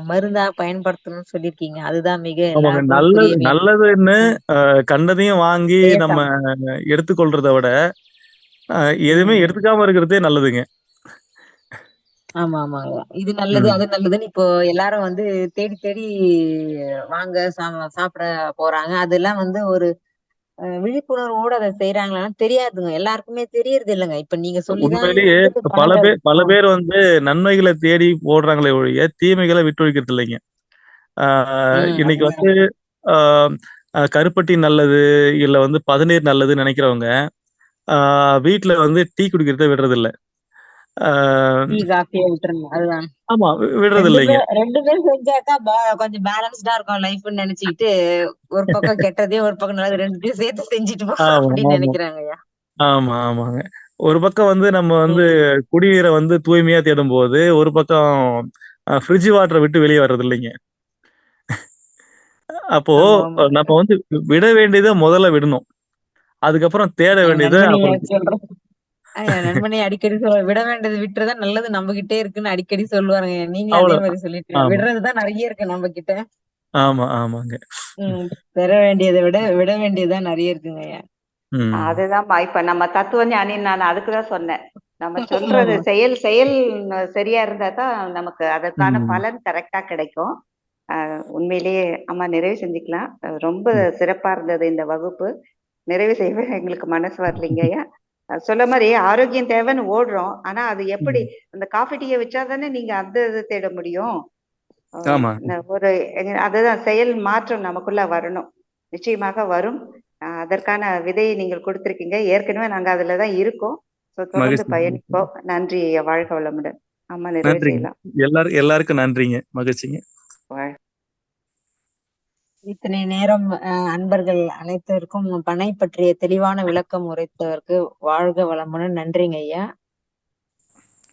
மருந்தா பயன்படுத்தணும்னு சொல்லிருக்கீங்க. அதுதான் மிக நல்லதுன்னு கண்டதையும் வாங்கி நம்ம எடுத்துக்கொள்றத விட எதுவுமே எடுத்துக்காம இருக்கிறதே நல்லதுங்க. ஆமா ஆமாங்க. இது நல்லது அது நல்லதுன்னு இப்போ எல்லாரும் வந்து தேடி தேடி வாங்க சாப்பிட போறாங்க. அதெல்லாம் வந்து ஒரு விழிப்புணர்வோட அதை செய்யறாங்களான்னு தெரியாதுங்க. எல்லாருக்குமே தெரியறது இல்லைங்க. இப்ப நீங்க சொல்லிதான் உண்மையிலேயே பல பேர் வந்து நன்மைகளை தேடி போடுறாங்களே ஒழிய தீமைகளை விட்டு ஒழிக்கிறது இல்லைங்க. இன்னைக்கு வந்து கருப்பட்டி நல்லது இல்ல வந்து பதநீர் நல்லதுன்னு நினைக்கிறவங்க வீட்டுல வந்து டீ குடிக்கிறத விடுறது இல்ல. டீ காஃபியை விட்டுருங்க. அதுதான் ஆமா விடுறது இல்லைங்க. ரெண்டு பேரும் செஞ்சாக்கா கொஞ்சம் பேலன்ஸ்டா இருக்கும் லைஃப்னு நினைச்சுக்கிட்டு ஒரு பக்கம் கெட்டதே ஒரு பக்கம் நல்லது ரெண்டுத்தையும் சேர்த்து செஞ்சுட்டு போ ஆமா அப்படின்னு ஆமா நினைக்கிறாங்கய்யா. ஆமா ஆமாங்க. ஒரு பக்கம் வந்து நம்ம வந்து குடிநீரை வந்து தூய்மையா தேடும் போது ஒரு பக்கம் ஃப்ரிட்ஜ் வாட்டரை விட்டு வெளியே வர்றது இல்லைங்க. அப்போ ஆமா ஆமா நம்ம வந்து விட வேண்டியதை முதல்ல விடணும், அதுக்கப்புறம் தேட என் வேண்டியதை நண்பனை அப்புறம். சொல்றேன். என் நண்பனை அடிக்கடி விட வேண்டியது விட்டுறதா நல்லது நம்ம கிட்டே இருக்குன்னு அடிக்கடி சொல்லுவாருங்க. நீங்களும் அதே அவ்வளவு. மாதிரி சொல்லிட்டு ஆமா விடுறதுதான் நிறைய இருக்கு நம்ம கிட்ட. ஆமா ஆமாங்க. பெற வேண்டியதை விட வேண்டியதுதான் நிறைய இருக்குங்கய்யா. அதுதான்மா இப்ப நம்ம தத்துவ ஞானி நான் அதுக்குதான் சொன்னேன். நம்ம சொல்றது ஆமா. செயல் சரியா இருந்தா தான் நமக்கு அதற்கான பலன் கரெக்டா கிடைக்கும். உண்மையிலேயே அம்மா நிறைவு செஞ்சுக்கலாம். ரொம்ப சிறப்பா இருந்தது இந்த வகுப்பு. நிறைவு செய்ய எங்களுக்கு மனசு வரலைங்கய்யா. சொல்ல மாதிரி ஆரோக்கியம் தேவைன்னு ஓடுறோம். ஆனா அது எப்படி அந்த காஃபி டீயை வச்சாதானே நீங்க அந்த இது தேட முடியும். ஆமா ஒரு அதுதான் செயல் மாற்றம் நமக்குள்ள வரணும். நிச்சயமாக வரும். அதற்கான விதையை நீங்கள் கொடுத்திருக்கீங்க. ஏற்கனவே நாங்க அதுலதான் இருக்கோம். தொடர்ந்து மகிழ்ச்சி. பயணிப்போம். நன்றி. வாழ்க வளமுடன். அம்மா நிறைவு நன்றிங்க. செய்யலாம். எல்லாருக்கும் நன்றிங்க. மகிழ்ச்சிங்க. இத்தனை நேரம் அன்பர்கள் அனைத்திற்கும் பனை பற்றிய தெளிவான விளக்கம் உரைத்ததற்கு வாழ்க வளமுடன். நன்றிங்க ஐயா.